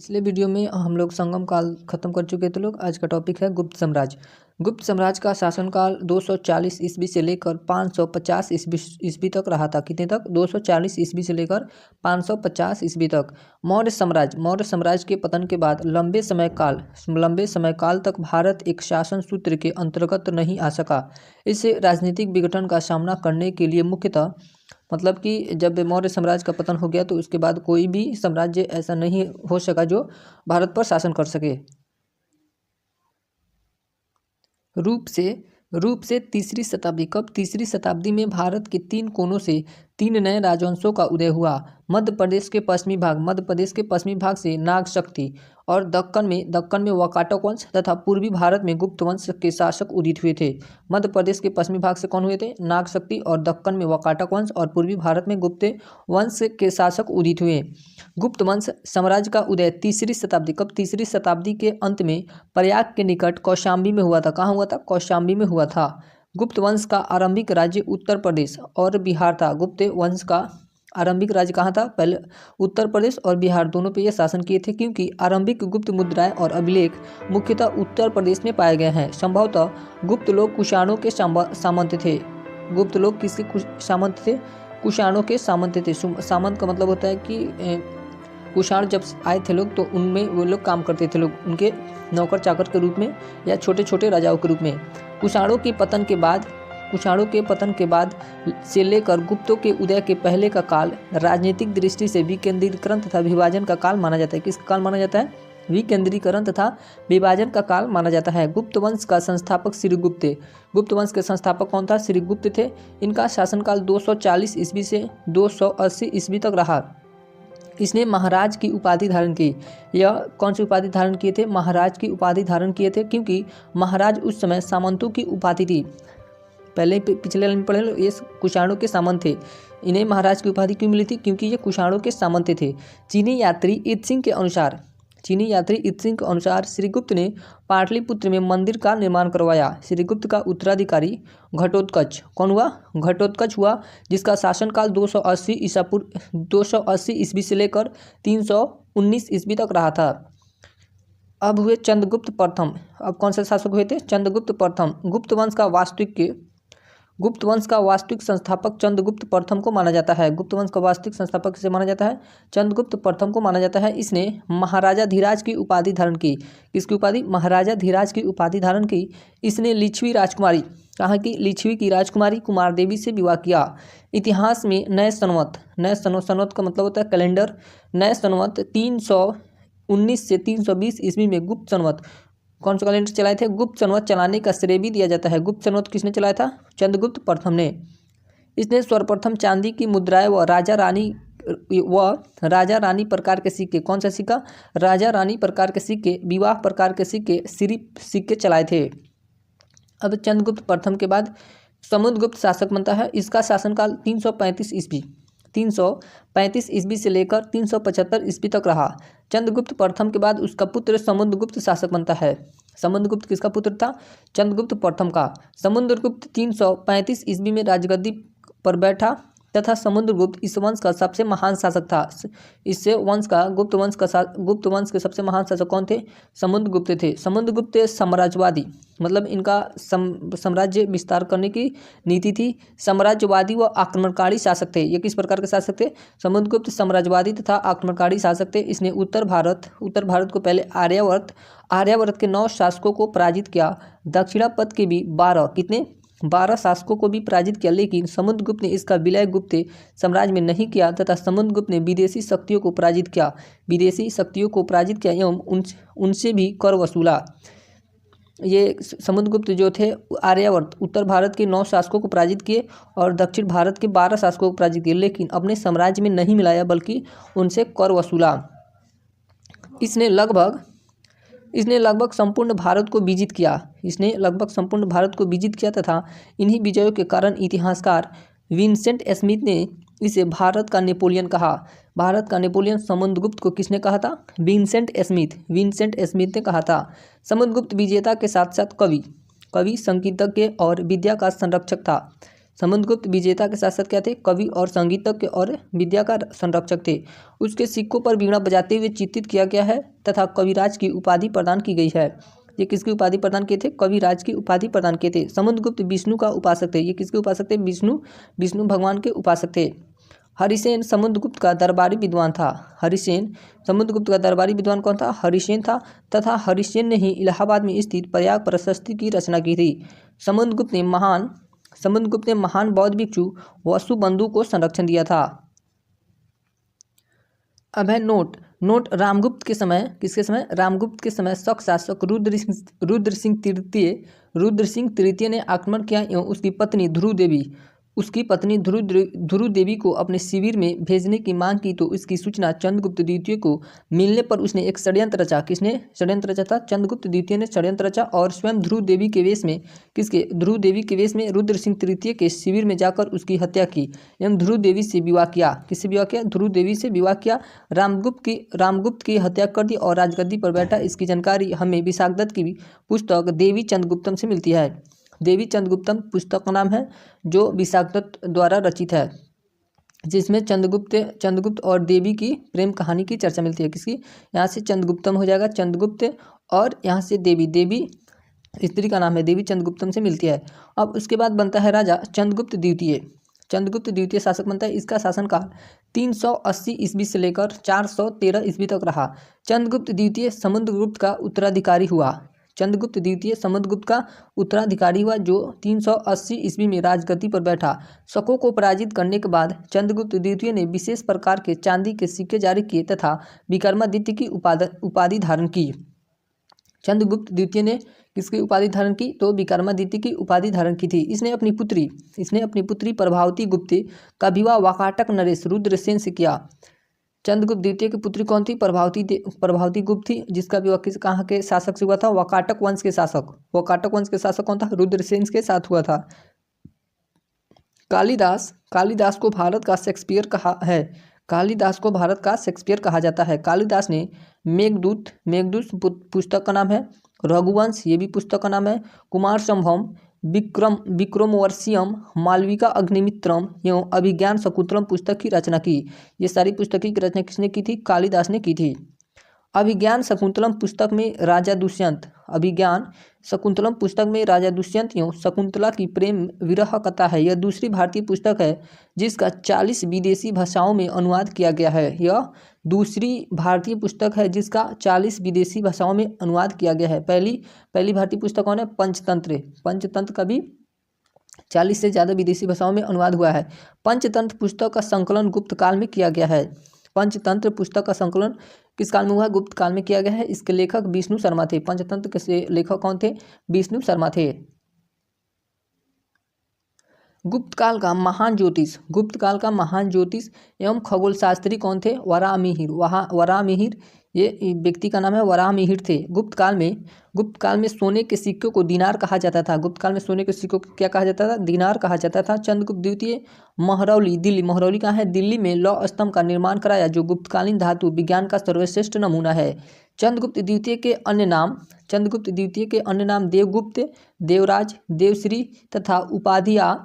पिछले वीडियो में हम लोग संगम काल खत्म कर चुके थे लोग। आज का टॉपिक है गुप्त साम्राज्य। गुप्त साम्राज्य का शासनकाल 240 ईस्वी से लेकर 550 ईस्वी तक रहा था। कितने तक? 240 ईस्वी से लेकर 550 ईस्वी तक। मौर्य साम्राज्य के पतन के बाद लंबे समय काल तक भारत एक शासन सूत्र के अंतर्गत नहीं आ सका। इस राजनीतिक विघटन का सामना करने के लिए मुख्यतः मतलब कि जब मौर्य साम्राज्य का पतन हो गया तो उसके बाद कोई भी साम्राज्य ऐसा नहीं हो सका जो भारत पर शासन कर सके। रूप से तीसरी शताब्दी। कब? तीसरी शताब्दी में भारत के 3 कोनों से 3 नए राजवंशों का उदय हुआ। मध्य प्रदेश के पश्चिमी भाग से नाग शक्ति और दक्कन में वाकाटक वंश तथा पूर्वी भारत में गुप्त वंश के शासक उदित हुए थे। मध्य प्रदेश के पश्चिमी भाग से कौन हुए थे? नाग शक्ति और दक्कन में वाकाटक वंश और पूर्वी भारत में गुप्त वंश के शासक उदित हुए। गुप्त वंश साम्राज्य का उदय तीसरी शताब्दी। कब? तीसरी शताब्दी के अंत में प्रयाग के निकट कौशाम्बी में हुआ था। कहाँ हुआ था? कौशाम्बी में हुआ था। गुप्त वंश का आरंभिक राज्य उत्तर प्रदेश और बिहार था। गुप्त वंश का आरंभिक राज्य कहाँ था? पहले उत्तर प्रदेश और बिहार दोनों पे ये शासन किए थे, क्योंकि आरंभिक गुप्त मुद्राएं और अभिलेख मुख्यतः उत्तर प्रदेश में पाए गए हैं। संभवतः गुप्त लोग कुषाणों के सामंत थे। गुप्त लोग किसके सामंत थे? कुषाणों के सामंत थे। सामंत का मतलब होता है कि कुषाण जब आए थे लोग तो उनमें वो लोग काम करते थे, लोग उनके नौकर चाकर के रूप में या छोटे छोटे राजाओं के रूप में। कुषाणों के पतन के बाद से लेकर गुप्तों के उदय के पहले का काल राजनीतिक दृष्टि से विकेंद्रीकरण तथा विभाजन का काल माना जाता है। किसका काल माना जाता है? विकेंद्रीकरण तथा विभाजन का काल माना जाता है। गुप्त वंश का संस्थापक श्रीगुप्त। गुप्त वंश के संस्थापक कौन था? श्रीगुप्त थे। इनका शासनकाल 240 ईस्वी से 280 ईस्वी तक रहा। इसने महाराज की उपाधि धारण की। यह कौन सी उपाधि धारण किए थे? महाराज की उपाधि धारण किए थे, क्योंकि महाराज उस समय सामंतों की उपाधि थी। पहले पिछले में पढ़े लो, ये कुषाणों के सामंत थे। इन्हें महाराज की उपाधि क्यों मिली थी? क्योंकि ये कुषाणों के सामंत थे। चीनी यात्री इत सिंह के अनुसार श्रीगुप्त ने पाटलिपुत्र में मंदिर का निर्माण करवाया। श्रीगुप्त का उत्तराधिकारी घटोत्कच कौन हुआ? घटोत्कच हुआ, जिसका शासनकाल 280 ईस्वी से लेकर 319 ईस्वी तक रहा था। अब हुए चंद्रगुप्त प्रथम। अब कौन से शासक हुए थे? चंद्रगुप्त प्रथम। गुप्त वंश का वास्तविक संस्थापक चंद्रगुप्त प्रथम को माना जाता है। गुप्त वंश का वास्तविक संस्थापक किसे माना जाता है? चंद्रगुप्त प्रथम को माना जाता है। इसने महाराजा धीराज की उपाधि धारण की। किसकी उपाधि? महाराजा धीराज की उपाधि धारण की। इसने लिच्छवी राजकुमारी, कहाँ की? लिच्छवी की राजकुमारी कुमार देवी से विवाह किया। इतिहास में नए संवत का मतलब होता है कैलेंडर। नए संवत 319 से 320 ईस्वी में गुप्त संवत, कौन सा कैलेंडर चलाए थे? गुप्त संवत चलाने का श्रेय भी दिया जाता है। गुप्त संवत किसने चलाया था? चंद्रगुप्त प्रथम ने। इसने सर्वप्रथम चांदी की मुद्राएं व राजा रानी प्रकार के सिक्के, कौन सा सिक्का? राजा रानी प्रकार के सिक्के, विवाह प्रकार के सिक्के, सिक्के चलाए थे। अब चंद्रगुप्त प्रथम के बाद समुद्रगुप्त शासक बनता है। इसका शासनकाल 335 ईस्वी से लेकर 375 ईस्वी तक रहा। चंद्रगुप्त प्रथम के बाद उसका पुत्र समुद्रगुप्त शासक बनता है। समुद्रगुप्त किसका पुत्र था? चंद्रगुप्त प्रथम का। समुद्रगुप्त 335 ईस्वी में राजगद्दी पर बैठा तथा समुद्रगुप्त इस वंश का सबसे महान शासक था। गुप्त वंश के सबसे महान शासक कौन थे? समुद्रगुप्त थे। समुद्रगुप्त साम्राज्यवादी, मतलब इनका साम्राज्य विस्तार करने की नीति थी। साम्राज्यवादी व आक्रमणकारी शासक थे। ये किस प्रकार के शासक थे? समुद्रगुप्त साम्राज्यवादी तथा आक्रमणकारी शासक थे। इसने उत्तर भारत को पहले आर्यावर्त के 9 शासकों को पराजित किया। दक्षिणापथ के भी 12 शासकों को भी पराजित किया, लेकिन समुद्रगुप्त ने इसका विलय गुप्त साम्राज्य में नहीं किया तथा समुद्रगुप्त ने विदेशी शक्तियों को पराजित किया एवं उनसे भी कर वसूला। ये समुद्रगुप्त जो थे आर्यावर्त उत्तर भारत के 9 शासकों को पराजित किए और दक्षिण भारत के 12 शासकों को पराजित किए, लेकिन अपने साम्राज्य में नहीं मिलाया बल्कि उनसे कर वसूला। इसने लगभग संपूर्ण भारत को विजित किया तथा इन्हीं विजयों के कारण इतिहासकार विंसेंट स्मिथ ने इसे भारत का नेपोलियन कहा। भारत का नेपोलियन समुद्रगुप्त को किसने कहा था? विंसेंट स्मिथ ने कहा था। समुद्रगुप्त विजेता के साथ साथ कवि, संगीतज्ञ और विद्या का संरक्षक था। समुद्रगुप्त विजेता के साथ साथ क्या थे, कवि और संगीतज्ञ और विद्या का संरक्षक थे। उसके सिक्कों पर वीणा बजाते हुए चित्रित किया गया है तथा कविराज की उपाधि प्रदान की गई है। ये किसकी उपाधि प्रदान किए थे, कविराज की उपाधि प्रदान किए थे। समुद्रगुप्त विष्णु का उपासक थे। ये किसके उपासक थे, विष्णु भगवान के उपासक थे। हरिसेन समुद्रगुप्त का दरबारी विद्वान था। हरिसेन समुद्रगुप्त का दरबारी विद्वान कौन था, हरिसेन था तथा हरिसेन ने ही इलाहाबाद में स्थित प्रयाग प्रशस्ति की रचना की थी। समुद्रगुप्त ने महान बौद्ध भिक्षु वसुबंधु को संरक्षण दिया था। अब है नोट रामगुप्त के समय, किसके समय, रामगुप्त के समय शक शासक रुद्र सिंह तृतीय ने आक्रमण किया एवं उसकी पत्नी ध्रुव देवी को अपने शिविर में भेजने की मांग की तो इसकी सूचना चंद्रगुप्त द्वितीय को मिलने पर उसने एक षड्यंत्र रचा। किसने षड्यंत्र रचा था, चंद्रगुप्त द्वितीय ने षड्यंत्र रचा और स्वयं ध्रुव देवी के वेश में रुद्र सिंह तृतीय के शिविर में जाकर उसकी हत्या की एवं ध्रुव देवी से विवाह किया। किससे विवाह किया, ध्रुव देवी से विवाह किया। रामगुप्त की हत्या कर दी और राजगद्दी पर बैठा। इसकी जानकारी हमें विशाखदत्त की पुस्तक देवी चंद्रगुप्तम से मिलती है। देवी चंद्रगुप्तम पुस्तक का नाम है जो विशाखदत्त द्वारा रचित है, जिसमें चंद्रगुप्त और देवी की प्रेम कहानी की चर्चा मिलती है। किसकी, यहाँ से चंद्रगुप्तम हो जाएगा, चंद्रगुप्त और यहाँ से देवी स्त्री का नाम है, देवी चंद्रगुप्तम से मिलती है। अब उसके बाद बनता है राजा चंद्रगुप्त द्वितीय शासक बनता है। इसका शासनकाल 380 ईस्वी से लेकर 413 ईस्वी तक रहा। चंद्रगुप्त द्वितीय समुद्रगुप्त का उत्तराधिकारी हुआ। चंद्रगुप्त द्वितीय समुद्रगुप्त का उत्तराधिकारी हुआ जो 380 ईस्वी में राजगद्दी पर बैठा। शकों को पराजित करने के बाद चंद्रगुप्त द्वितीय ने विशेष प्रकार के चांदी के सिक्के जारी किए तथा विक्रमादित्य की उपाधि धारण की। चंद्रगुप्त द्वितीय ने किसकी उपाधि धारण की, तो विक्रमादित्य की उपाधि धारण की थी। इसने अपनी पुत्री प्रभावती गुप्त का विवाह वाकाटक नरेश रुद्रसेन से किया। चंद्रगुप्त द्वितीय की पुत्री कौन थी, प्रभावती गुप्त थी, जिसका विवाह कहाँ के शासक से हुआ था, वाकाटक वंश के शासक कौन था, रुद्रसेन के साथ हुआ था। कालिदास को भारत का शेक्सपियर कहा जाता है। कालिदास ने मेघदूत पुस्तक का नाम है, रघुवंश ये भी पुस्तक का नाम है, कुमार संभवम, विक्रमोर्वशीयम, मालविका अग्निमित्रम एवं अभिज्ञान शकुंतलम पुस्तक की रचना की। ये सारी पुस्तकों की रचना किसने की थी, कालिदास ने की थी। अभिज्ञान शकुंतलम पुस्तक में राजा दुष्यंत एवं शकुंतला की प्रेम विरह कथा है। यह दूसरी भारतीय पुस्तक है जिसका 40 विदेशी भाषाओं में अनुवाद किया गया है। यह दूसरी भारतीय पुस्तक है जिसका 40 विदेशी भाषाओं में अनुवाद किया गया है। पहली भारतीय पुस्तक कौन है, पंचतंत्र का भी 40 से ज़्यादा विदेशी भाषाओं में अनुवाद हुआ है। पंचतंत्र पुस्तक का संकलन गुप्त काल में किया गया है। पंचतंत्र पुस्तक का संकलन किस काल में हुआ, गुप्त काल में किया गया है। इसके लेखक विष्णु शर्मा थे। पंचतंत्र के लेखक कौन थे, विष्णु शर्मा थे। गुप्त काल का महान ज्योतिष एवं खगोल शास्त्री कौन थे, वराहमिहिर ये व्यक्ति का नाम है, वराहमिहिर थे। गुप्त काल में सोने के सिक्कों को दीनार कहा जाता था। गुप्त काल में सोने के सिक्कों को क्या कहा जाता था, दीनार कहा जाता था। चंद्रगुप्त द्वितीय महरौली कहाँ है, दिल्ली में लौह स्तंभ का निर्माण कराया जो गुप्तकालीन धातु विज्ञान का सर्वश्रेष्ठ नमूना है। चंद्रगुप्त द्वितीय के अन्य नाम देवगुप्त, देवराज, देवश्री तथा उपाधियां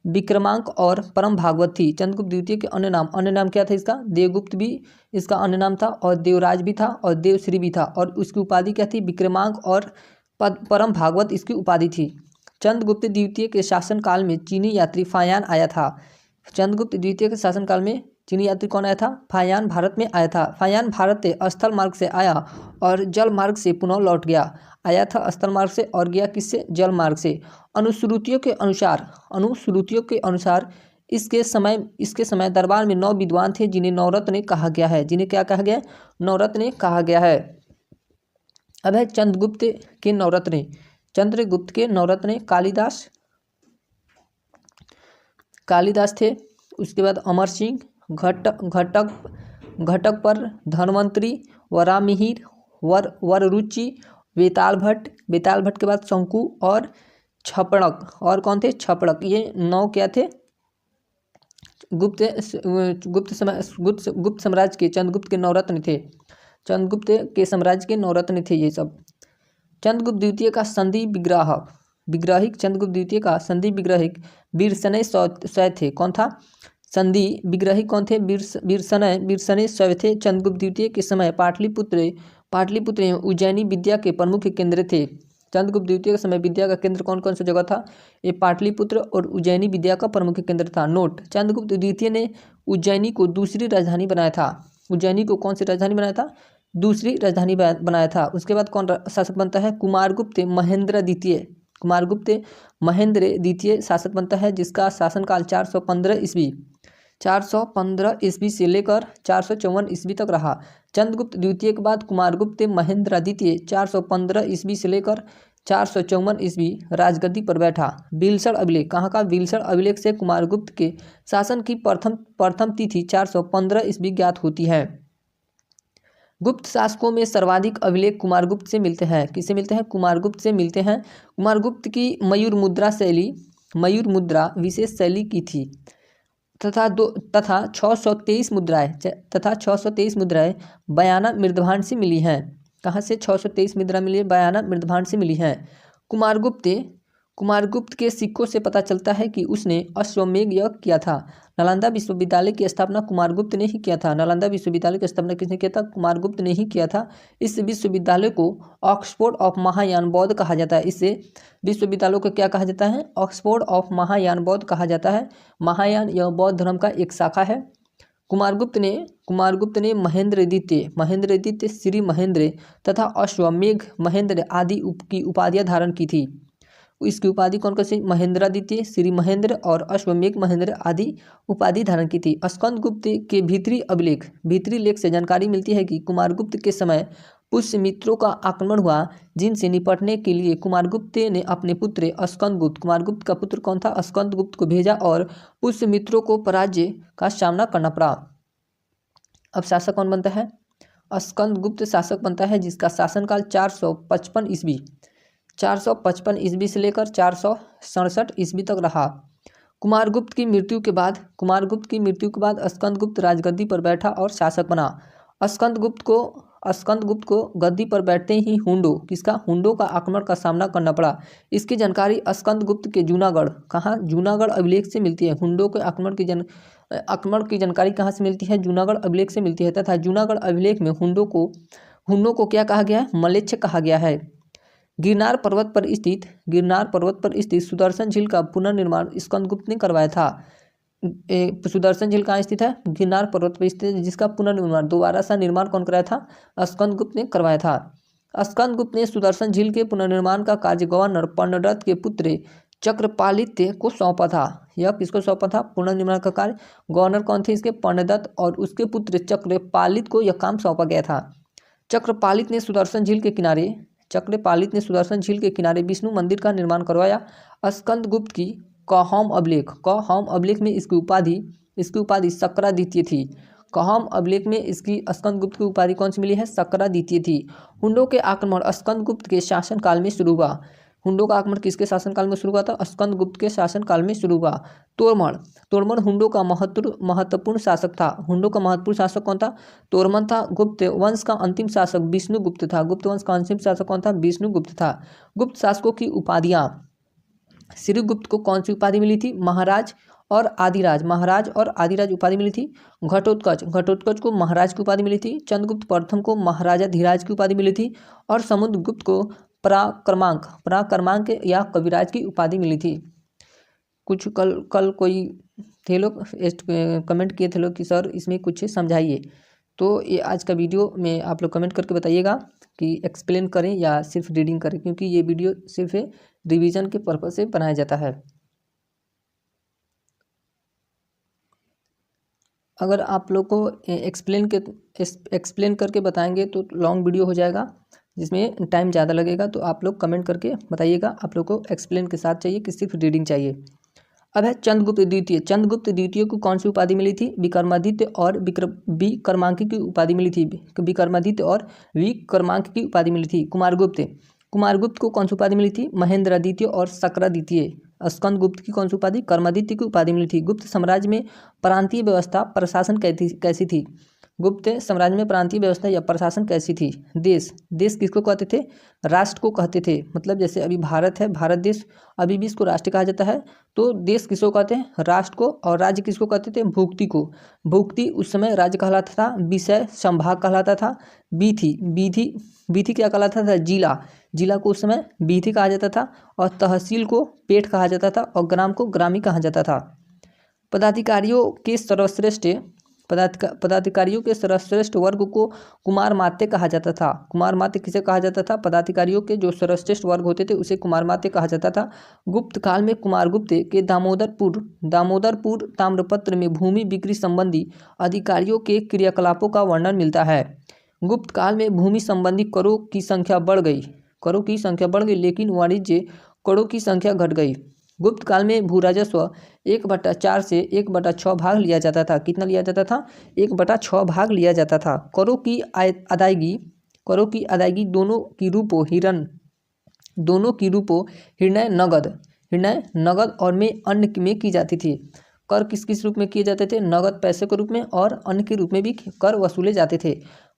विक्रमांक और परम भागवत थी। चंद्रगुप्त द्वितीय के अन्य नाम क्या था इसका, देवगुप्त भी इसका अन्य नाम था और देवराज भी था और देवश्री भी था और उसकी उपाधि क्या थी, विक्रमांक और परम भागवत इसकी उपाधि थी। चंद्रगुप्त द्वितीय के शासनकाल में चीनी यात्री फायान आया था। चंद्रगुप्त द्वितीय के शासनकाल में चीनी यात्री कौन आया था, फायान भारत में आया था। फायान भारत से स्थल मार्ग से आया और जल मार्ग से पुनः लौट गया। आया था स्थल मार्ग से और गया किससे, जल मार्ग से। अनुश्रुतियों के अनुसार इसके समय दरबार में 9 विद्वान थे जिन्हें नवरत्न कहा गया है। जिन्हें क्या कहा गया है, नवरत्न कहा गया है। अब है चंद्रगुप्त के नवरत्न कालिदास थे। उसके बाद अमर सिंह, घटकपर, धन्वंतरी, वराहमिहिर, वररुचि, बेताल भट्ट के बाद शंकु और छपड़क। और कौन थे, छपड़क। ये 9 क्या थे, गुप्त साम्राज्य के चंद्रगुप्त के नवरत्न थे। चंद्रगुप्त के साम्राज्य के नवरत्न थे ये सब। चंद्रगुप्त द्वितीय का संधि विग्रह विग्रहिक चंद्रगुप्त द्वितीय का संधि विग्रहिक वीरसनय स्वय थे। कौन था? संधि विग्रहिक कौन थे? वीरसनय स्वय थे। चंद्रगुप्त द्वितीय के समय पाटलिपुत्र एवं उज्जैनी विद्या के प्रमुख केंद्र थे। चंद्रगुप्त द्वितीय के समय विद्या का केंद्र कौन कौन सा जगह था? ये पाटलिपुत्र और उज्जैनी विद्या का प्रमुख केंद्र था। नोट, चंद्रगुप्त द्वितीय ने उज्जैनी को दूसरी राजधानी बनाया था। उज्जैनी को कौन सी राजधानी बनाया था? दूसरी राजधानी बनाया था। उसके बाद कौन शासक बनता है? कुमारगुप्त महेंद्र द्वितीय। कुमारगुप्त महेंद्र द्वितीय शासक बनता है, जिसका शासनकाल 415 ईस्वी से लेकर 454 ईस्वी तक रहा। चंद्रगुप्त द्वितीय के बाद कुमारगुप्त महेंद्र द्वितीय 415 ईस्वी से लेकर 454 ईस्वी राजगद्दी पर बैठा। बिलसड़ अभिलेख, कहाँ का? बिलसड़ अभिलेख से कुमारगुप्त के शासन की प्रथम तिथि 415 ईस्वी ज्ञात होती है। गुप्त शासकों में सर्वाधिक अभिलेख कुमारगुप्त से मिलते हैं। किससे मिलते हैं? कुमारगुप्त से मिलते हैं। कुमारगुप्त की मयूर मुद्रा विशेष शैली की थी तथा 623 मुद्राएं बयाना मृदभांड से मिली हैं। कहाँ से 623 मुद्रा मिली है? बयाना मृदभांड से मिली हैं। कुमारगुप्त के सिक्कों से पता चलता है कि उसने अश्वमेध यज्ञ किया था। नालंदा विश्वविद्यालय की स्थापना कुमारगुप्त ने ही किया था। नालंदा विश्वविद्यालय की स्थापना किसने किया था? कुमारगुप्त ने ही किया था। इस विश्वविद्यालय को ऑक्सफोर्ड ऑफ महायान बौद्ध कहा जाता है। इसे विश्वविद्यालय को क्या कहा जाता है? ऑक्सफोर्ड ऑफ महायान बौद्ध कहा जाता है। महायान यह बौद्ध धर्म का एक शाखा है। कुमारगुप्त ने महेंद्र द्वितीय, श्री महेंद्र तथा अश्वमेघ महेंद्र आदि की उपाधियां धारण की थी। इसकी उपाधि कौन कौन सी? महेंद्र द्वितीय, श्री महेंद्र और अश्वमेघ महेंद्र आदि उपाधि धारण की थी। स्कंदगुप्त के भीतरी लेख से जानकारी मिलती है कि कुमारगुप्त के समय पुष्यमित्रों का आक्रमण हुआ, जिनसे निपटने के लिए कुमारगुप्त ने अपने पुत्र कुमारगुप्त का पुत्र कौन था? स्कंदगुप्त को भेजा और पुष्यमित्रों को पराजय का सामना करना पड़ा। अब शासक कौन बनता है? स्कंदगुप्त शासक बनता है, जिसका शासनकाल 455 ईस्वी से लेकर 467 ईस्वी तक रहा। कुमारगुप्त की मृत्यु के बाद स्कंदगुप्त राजगद्दी पर बैठा और शासक बना। स्कंदगुप्त को गद्दी पर बैठते ही हुंडों का आक्रमण का सामना करना पड़ा। इसकी जानकारी स्कंदगुप्त के जूनागढ़ अभिलेख से मिलती है। हुंडों के आक्रमण की जानकारी कहाँ से मिलती है? जूनागढ़ अभिलेख से मिलती है। तथा जूनागढ़ अभिलेख में हुंडों को क्या कहा गया है? म्लेच्छ कहा गया है। गिरनार पर्वत पर स्थित सुदर्शन झील का पुनर्निर्माण स्कंदगुप्त ने करवाया था। सुदर्शन झील कहाँ स्थित है? गिरनार पर्वत पर स्थित है, जिसका पुनर्निर्माण दोबारा सा निर्माण कौन कराया था? स्कंदगुप्त ने करवाया था। स्कंदगुप्त ने सुदर्शन झील के पुनर्निर्माण का कार्य गवर्नर पर्णदत्त के पुत्र चक्रपालित्य को सौंपा था। यह किसको सौंपा था? पुनर्निर्माण का कार्य गवर्नर कौन थे इसके? पर्णदत्त, और उसके पुत्र चक्रपालित को यह काम सौंपा गया था। चक्रपालित ने सुदर्शन झील के किनारे विष्णु मंदिर का निर्माण करवाया। स्कंदगुप्त की कौहौम अभिलेख में इसकी उपाधि सक्रा द्वितीय थी। कौहौम अभिलेख में इसकी स्कंदगुप्त की उपाधि कौन सी मिली है? सक्रा द्वितीय थी। हुंडों के आक्रमण स्कंदगुप्त के शासनकाल में शुरू हुआ। हुंडों का आक्रमण किसके शासनकाल में शुरू हुआ था? स्कंदगुप्त के शासनकाल में शुरू हुआ। तोड़मन हुंडों का महत्वपूर्ण शासक था। हुंडों का महत्वपूर्ण शासक कौन था? तोड़मन था। गुप्त वंश का अंतिम शासक विष्णुगुप्त था। गुप्त वंश का अंतिम शासक कौन था? विष्णुगुप्त था। गुप्त शासकों की उपाधियां, श्रीगुप्त को कौन सी उपाधि मिली थी? महाराज और आदिराज उपाधि मिली थी। घटोत्कच को महाराज की उपाधि मिली थी। चंद्रगुप्त प्रथम को महाराजाधिराज की उपाधि मिली थी और समुद्रगुप्त को पराक्रमांक या कविराज की उपाधि मिली थी। कुछ कल कोई थे लोग कमेंट किए थे लोग कि सर इसमें कुछ समझाइए, तो ये आज का वीडियो में आप लोग कमेंट करके बताइएगा कि एक्सप्लेन करें या सिर्फ रीडिंग करें, क्योंकि ये वीडियो सिर्फ रिवीजन के पर्पज से बनाया जाता है। अगर आप लोग को एक्सप्लेन करके बताएंगे तो लॉन्ग वीडियो हो जाएगा, जिसमें टाइम ज़्यादा लगेगा। तो आप लोग कमेंट करके बताइएगा आप लोग को एक्सप्लेन के साथ चाहिए कि सिर्फ रीडिंग चाहिए। अब है चंद्रगुप्त द्वितीय को कौन सी उपाधि मिली थी? विक्रमादित्य और विक्रमांक की उपाधि मिली थी। विक्रमादित्य और विक्रमांक की उपाधि मिली थी। कुमारगुप्त को कौन सी उपाधि मिली थी? महेंद्र द्वितीय और सक्रा द्वितीय। स्कंदगुप्त की कौन सी उपाधि? कर्मादित्य की उपाधि मिली थी। गुप्त साम्राज्य में प्रांतीय व्यवस्था प्रशासन कैसी थी? गुप्त साम्राज्य में प्रांतीय व्यवस्था या प्रशासन कैसी थी? देश देश किसको कहते थे? राष्ट्र को कहते थे। मतलब जैसे अभी भारत है, भारत देश, अभी भी इसको राष्ट्र कहा जाता है। तो देश किसको कहते हैं? राष्ट्र को। और राज्य किसको कहते थे? भुक्ति को। भुक्ति उस समय राज्य कहलाता था। विषय संभाग कहलाता था। विधि विधि विधि क्या कहलाता था? जिला। जिला को उस समय विधि कहा जाता था। और तहसील को पेठ कहा जाता था। और ग्राम को ग्रामी कहा जाता था। पदाधिकारियों के सर्वश्रेष्ठ वर्ग को कुमारमात्य कहा जाता था। कुमारमात्य किसे कहा जाता था? पदाधिकारियों के जो सर्वश्रेष्ठ वर्ग होते थे उसे कुमारमात्य कहा जाता था। गुप्त काल में कुमारगुप्त के दामोदरपुर ताम्रपत्र में भूमि बिक्री संबंधी अधिकारियों के क्रियाकलापों का वर्णन मिलता है। गुप्त काल में भूमि संबंधी करों की संख्या बढ़ गई, लेकिन वाणिज्य करों की संख्या घट गई। गुप्त काल में भू राजस्व 1/4 से 1/6 भाग लिया जाता था। कितना लिया जाता था? 1/6 भाग लिया जाता था। करों की अदायगी दोनों की रूपों हिरण्य नगद और में अन्न में की जाती थी। कर किस किस रूप में किए जाते थे? नगद पैसे के रूप में और अन्न के रूप में भी कर वसूले जाते थे।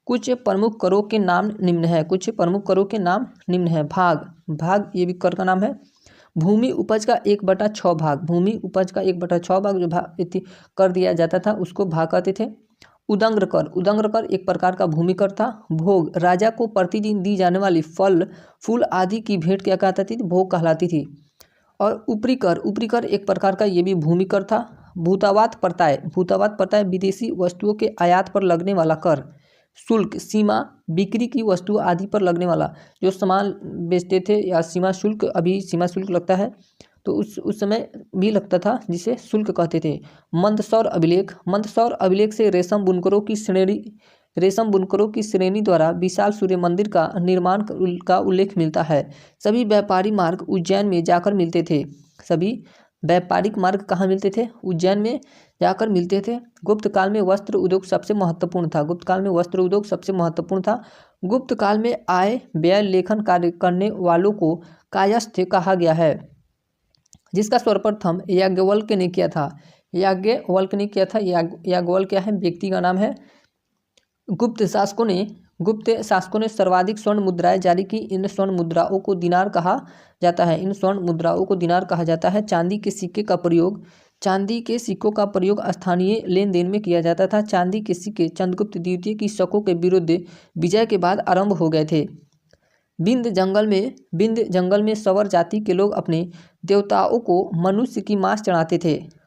कुछ प्रमुख करों के नाम निम्न है। भाग ये भी कर का नाम है। भूमि उपज का 1/6 भाग, जो भाग कर दिया जाता था उसको भाग कहते थे। उदंग्र कर एक प्रकार का भूमि कर था। भोग राजा को प्रतिदिन दी जाने वाली फल फूल आदि की भेंट क्या कहलाती थी? भोग कहलाती थी। और ऊपरी कर एक प्रकार का ये भी भूमि कर था। भूतावात प्रत्यय विदेशी वस्तुओं के आयात पर लगने वाला कर। शुल्क सीमा बिक्री की वस्तु आदि पर लगने वाला, जो सामान बेचते थे या सीमा शुल्क, अभी सीमा शुल्क लगता है तो उस समय भी लगता था, जिसे शुल्क कहते थे। मंदसौर अभिलेख से रेशम बुनकरों की श्रेणी द्वारा विशाल सूर्य मंदिर का निर्माण का उल्लेख मिलता है। सभी व्यापारी मार्ग उज्जैन में जाकर मिलते थे। व्यापारिक मार्ग कहाँ मिलते थे? उज्जैन में जाकर मिलते थे। गुप्त काल में वस्त्र उद्योग सबसे महत्वपूर्ण था। गुप्त काल में आय व्यय लेखन कार्य करने वालों को कायस्थ कहा गया है, जिसका सर्वप्रथम याज्ञवल्क्य ने किया था। याज्ञवल्क्य क्या है? व्यक्ति का नाम है। गुप्त शासकों ने सर्वाधिक स्वर्ण मुद्राएं जारी की। इन स्वर्ण मुद्राओं को दिनार कहा जाता है। चांदी के सिक्कों का प्रयोग स्थानीय लेन देन में किया जाता था। चांदी के सिक्के चंद्रगुप्त द्वितीय की शकों के विरुद्ध विजय के बाद आरंभ हो गए थे। विंध्य जंगल में सवर जाति के लोग अपने देवताओं को मनुष्य की मांस चढ़ाते थे।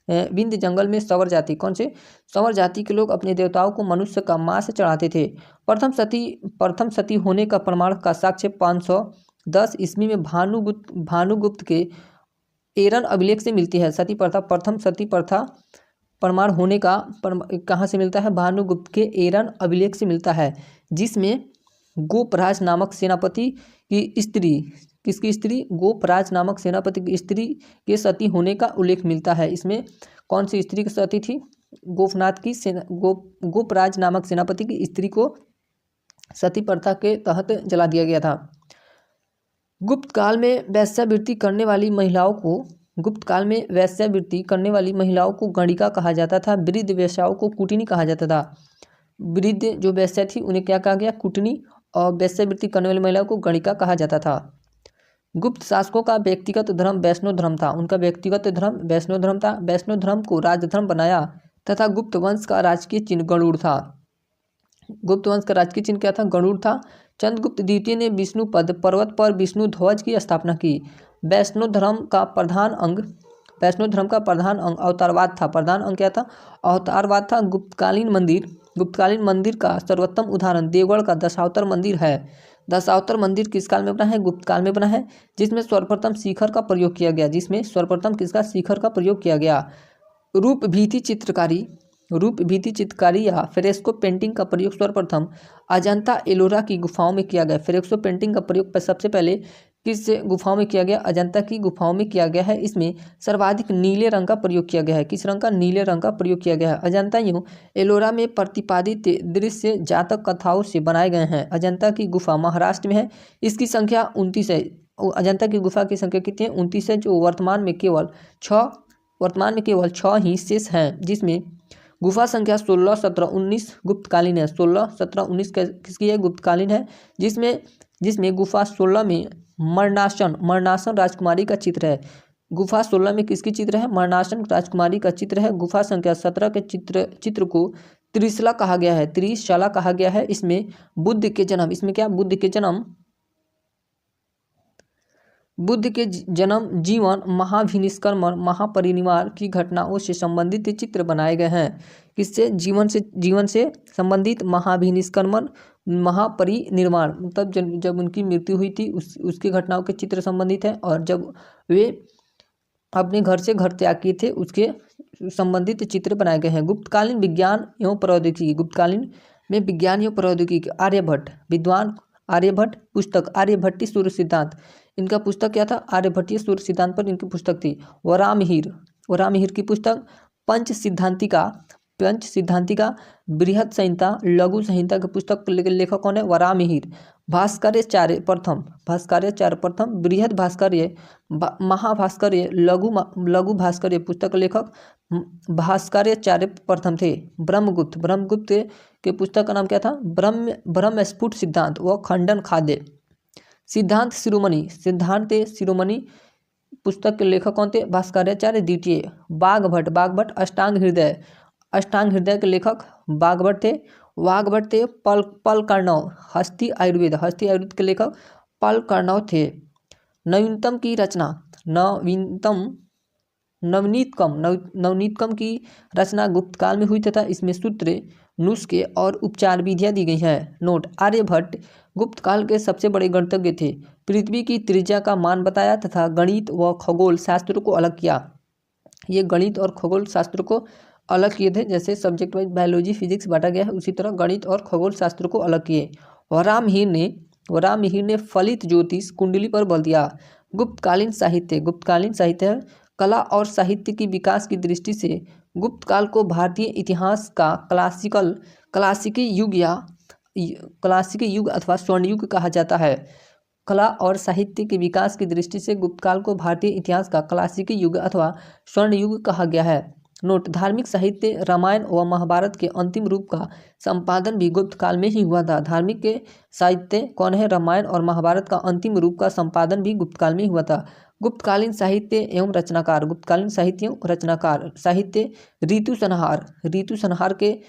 विंध्य जंगल में सवर जाति के लोग अपने देवताओं को मनुष्य का मांस चढ़ाते थे। प्रथम सती होने का प्रमाण का साक्ष्य 510 ईस्वी में भानुगुप्त के एरन अभिलेख से मिलती है। प्रथम सती प्रथा प्रमाण होने का कहाँ से मिलता है? भानुगुप्त के एरन अभिलेख से मिलता है, जिसमें गोपराज नामक सेनापति की स्त्री, किसकी स्त्री? गोपराज नामक सेनापति की स्त्री के सती होने का उल्लेख मिलता है। इसमें कौन सी स्त्री की सती थी? गोपराज नामक सेनापति की स्त्री को सती प्रथा के तहत जला दिया गया था। गुप्त काल में वैश्यावृत्ति करने वाली महिलाओं को गणिका कहा जाता था। वृद्ध वेश्याओं को कुटिनी कहा जाता था। वृद्ध जो वेश्या थी उन्हें क्या कहा गया? कुटिनी। और वैश्यावृत्ति करने वाली महिलाओं को गणिका कहा जाता था। गुप्त शासकों का व्यक्तिगत धर्म वैष्णव धर्म था। वैष्णव धर्म को राजधर्म बनाया तथा गुप्त वंश का राजकीय चिन्ह गरुड़ था। गरुड़ था। चंद्रगुप्त द्वितीय ने विष्णुपद पर्वत पर विष्णु ध्वज की स्थापना की। वैष्णव धर्म का प्रधान अंग अवतारवाद था। प्रधान अंग क्या था? अवतारवाद था। गुप्तकालीन मंदिर का सर्वोत्तम उदाहरण देवगढ़ का दशावतार मंदिर है। दशावतार मंदिर किस काल में बना है? गुप्त काल में बना है, जिसमें सर्वप्रथम शिखर का प्रयोग किया गया। शिखर का प्रयोग किया गया। रूप भीति चित्रकारी या फ्रेस्को पेंटिंग का प्रयोग सर्वप्रथम अजंता एलोरा की गुफाओं में किया गया। फ्रेस्को पेंटिंग का प्रयोग सबसे पहले किस गुफाओं में किया गया? अजंता की गुफाओं में किया गया है। इसमें सर्वाधिक नीले रंग का प्रयोग किया गया है। किस रंग का? नीले रंग का प्रयोग किया गया है। अजंता एलोरा में प्रतिपादित दृश्य जातक कथाओं से बनाए गए हैं। अजंता की गुफा महाराष्ट्र में है। इसकी संख्या 29 है। अजंता की गुफा की संख्या कितनी है? 29 है, जो वर्तमान में केवल 6 ही शेष हैं, जिसमें गुफा संख्या 16, 17, 19 गुप्तकालीन है। 16, 17, 19 किसकी है? गुप्तकालीन है। जिसमें गुफा 16 में मरणासन राजकुमारी का चित्र है। गुफा 16 में किसकी चित्र है? मरणासन राजकुमारी का चित्र है। गुफा संख्या 17 के चित्र को त्रिशला कहा गया है। त्रिशला कहा गया है। इसमें बुद्ध के जन्म, इसमें क्या? बुद्ध के जन्म, जीवन, महाभिनिष्क्रमण, महापरिनिर्वाण की घटनाओं से संबंधित चित्र बनाए गए हैं। किससे? जीवन से संबंधित महाभिनिष्क्रमण, महापरिनिर्वाण, मतलब जब उनकी मृत्यु हुई थी उसकी घटनाओं के चित्र संबंधित है, और जब वे अपने घर से घर त्याग किए थे उसके संबंधित चित्र बनाए गए हैं। गुप्तकालीन विज्ञान एवं प्रौद्योगिकी, गुप्तकालीन में विज्ञान एवं प्रौद्योगिकी, आर्यभट्ट, विद्वान आर्यभट्ट, पुस्तक आर्यभट्टीय सूर्य सिद्धांत, इनका पुस्तक क्या था? आर्यभट्टीय सूर्य सिद्धांत पर इनकी पुस्तक थी। वरामिहिर की पुस्तक पंच सिद्धांतिका, बृहद संहिता, लघु संहिता की पुस्तक लेखक कौन है? वरामिहिर। भास्कर्याचार्य प्रथम, बृहद भास्कर्य, महाभास्कर्य, लघु भास्कर्य पुस्तक लेखक भास्कर्याचार्य प्रथम थे। ब्रह्मगुप्त के पुस्तक का नाम क्या था? ब्रह्मस्फुट सिद्धांत व खंडन खाद्य। सिद्धांत शिरोमणि पुस्तक के लेखक कौन थे? भास्कर्याचार्य द्वितीय। बाघभट्ट अष्टांग हृदय के लेखक बाघभट्ट थे। वाघभट्ट थे। पलकर्णव हस्ती आयुर्वेद के लेखक पलकर्णव थे। नवीनतम की रचना, नवनीतकम की रचना गुप्त काल में हुई तथा इसमें सूत्र, नुस्खे और उपचार विधियाँ दी गई हैं। नोट: आर्यभट्ट गुप्त काल के सबसे बड़े गणितज्ञ थे। पृथ्वी की त्रिज्या का मान बताया तथा गणित व खगोल शास्त्र को अलग किया। ये गणित और खगोल शास्त्र को अलग किए थे। जैसे सब्जेक्ट वाइज बायोलॉजी फिजिक्स बांटा गया है, उसी तरह गणित और खगोल शास्त्र को अलग किए। वरामिहिर ने फलित ज्योतिष कुंडली पर बल दिया। गुप्तकालीन साहित्य कला और साहित्य की विकास की दृष्टि से गुप्त काल को भारतीय इतिहास का क्लासिकी युग अथवा स्वर्ण युग कहा जाता है। कला और साहित्य के विकास की दृष्टि से गुप्त काल को भारतीय इतिहास का क्लासिकी युग अथवा स्वर्ण युग कहा गया है। नोट: धार्मिक साहित्य रामायण व महाभारत के अंतिम रूप का संपादन भी गुप्त काल में ही हुआ था। धार्मिक के साहित्य कौन है? रामायण और महाभारत का अंतिम रूप का संपादन भी गुप्त काल में ही हुआ था। गुप्तकालीन साहित्य एवं रचनाकार साहित्य ऋतु संहार के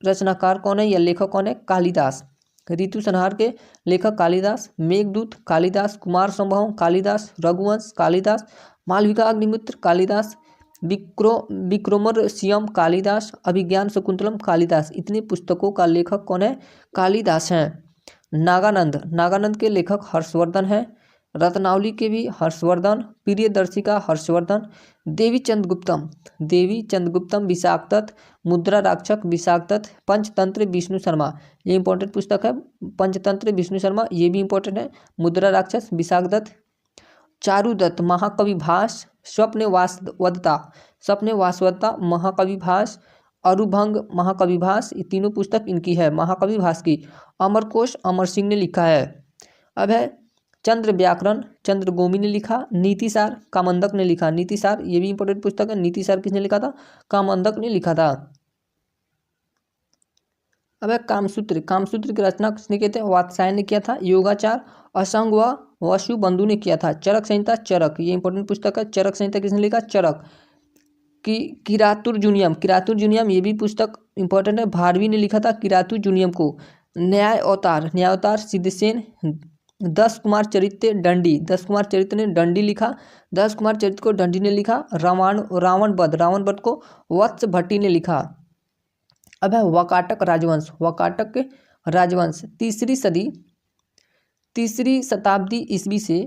रचनाकार कौन है या लेखक कौन है? कालिदास। ऋतु संहार के लेखक कालिदास। मेघदूत कालिदास, कुमार संभव कालिदास, रघुवंश कालिदास, मालविका अग्निमित्र कालिदास, विक्रमोर्वशीयम कालिदास, अभिज्ञान शाकुंतलम कालिदास। इतनी पुस्तकों का लेखक कौन है? कालिदास हैं। नागानंद के लेखक हर्षवर्धन हैं। रत्नावली के भी हर्षवर्धन, प्रियदर्शिका हर्षवर्धन। देवी चंद्रगुप्तम विशाखदत्त, मुद्रा राक्षक विशाखदत्त, पंचतंत्र विष्णु शर्मा, ये इंपॉर्टेंट पुस्तक है। पंचतंत्र विष्णु शर्मा ये भी इंपॉर्टेंट है। मुद्रा राक्षस विशाखदत्त। चारुदत्त महाकवि भास, स्वप्न वासवदत्ता महाकवि भास, अरुभंग महाकवि भास, ये तीनों पुस्तक इनकी है महाकवि भास की। अमरकोश अमर सिंह ने लिखा है। अब है चंद्र व्याकरण, चंद्रगोमी ने लिखा। नीतिसार कामंदक ने लिखा। नीतिसार ये भी इंपॉर्टेंट पुस्तक है। नीतिसार किसने लिखा था? कामंदक ने लिखा था। अब है कामसूत्र की रचना किसने किया था? वात्स्यायन ने किया था। योगाचार असंग व वसुबंधु ने किया था। चरक संहिता ये इंपॉर्टेंट पुस्तक है। चरक संहिता किसने लिखा? चरक। किरातुर्जुनियम ये भी पुस्तक इंपॉर्टेंट है। भारवी ने लिखा था किरातुर्जुनियम को। न्याय अवतार सिद्धसेन। 10 कुमार चरित्र ने दंडी लिखा। 10 कुमार चरित्र को दंडी ने लिखा। रावण वध को वत्स भट्टी ने लिखा। अब है वाकाटक राजवंश तीसरी शताब्दी ईस्वी से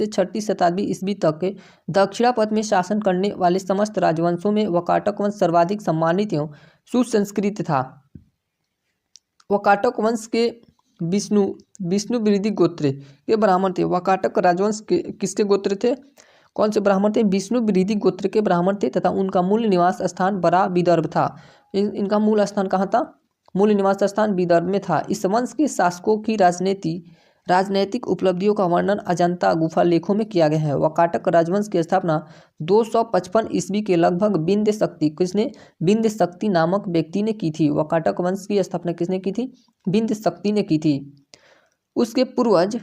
6ठी शताब्दी ईस्वी तक के दक्षिणापथ में शासन करने वाले समस्त राजवंशों में वाकाटक वंश सर्वाधिक सम्मानित एवं सुसंस्कृत था। वाकाटक वंश के विष्णु वृद्धि गोत्र के ब्राह्मण थे। वाकाटक राजवंश के किसके गोत्र थे? कौन से ब्राह्मण थे? विष्णु वृद्धि गोत्र के ब्राह्मण थे तथा उनका मूल निवास स्थान बड़ा विदर्भ था। इनका मूल स्थान कहाँ था? मूल निवास स्थान विदर्भ में था। इस वंश के शासकों की राजनैतिक उपलब्धियों का वर्णन अजंता गुफा लेखों में किया गया है। वाकाटक राजवंश की स्थापना 255 ईस्वी के लगभग विंध्य शक्ति किसने विंध्य शक्ति नामक व्यक्ति ने की थी। वाकाटक वंश की स्थापना किसने की थी? विंध्य शक्ति ने की थी। उसके पूर्वज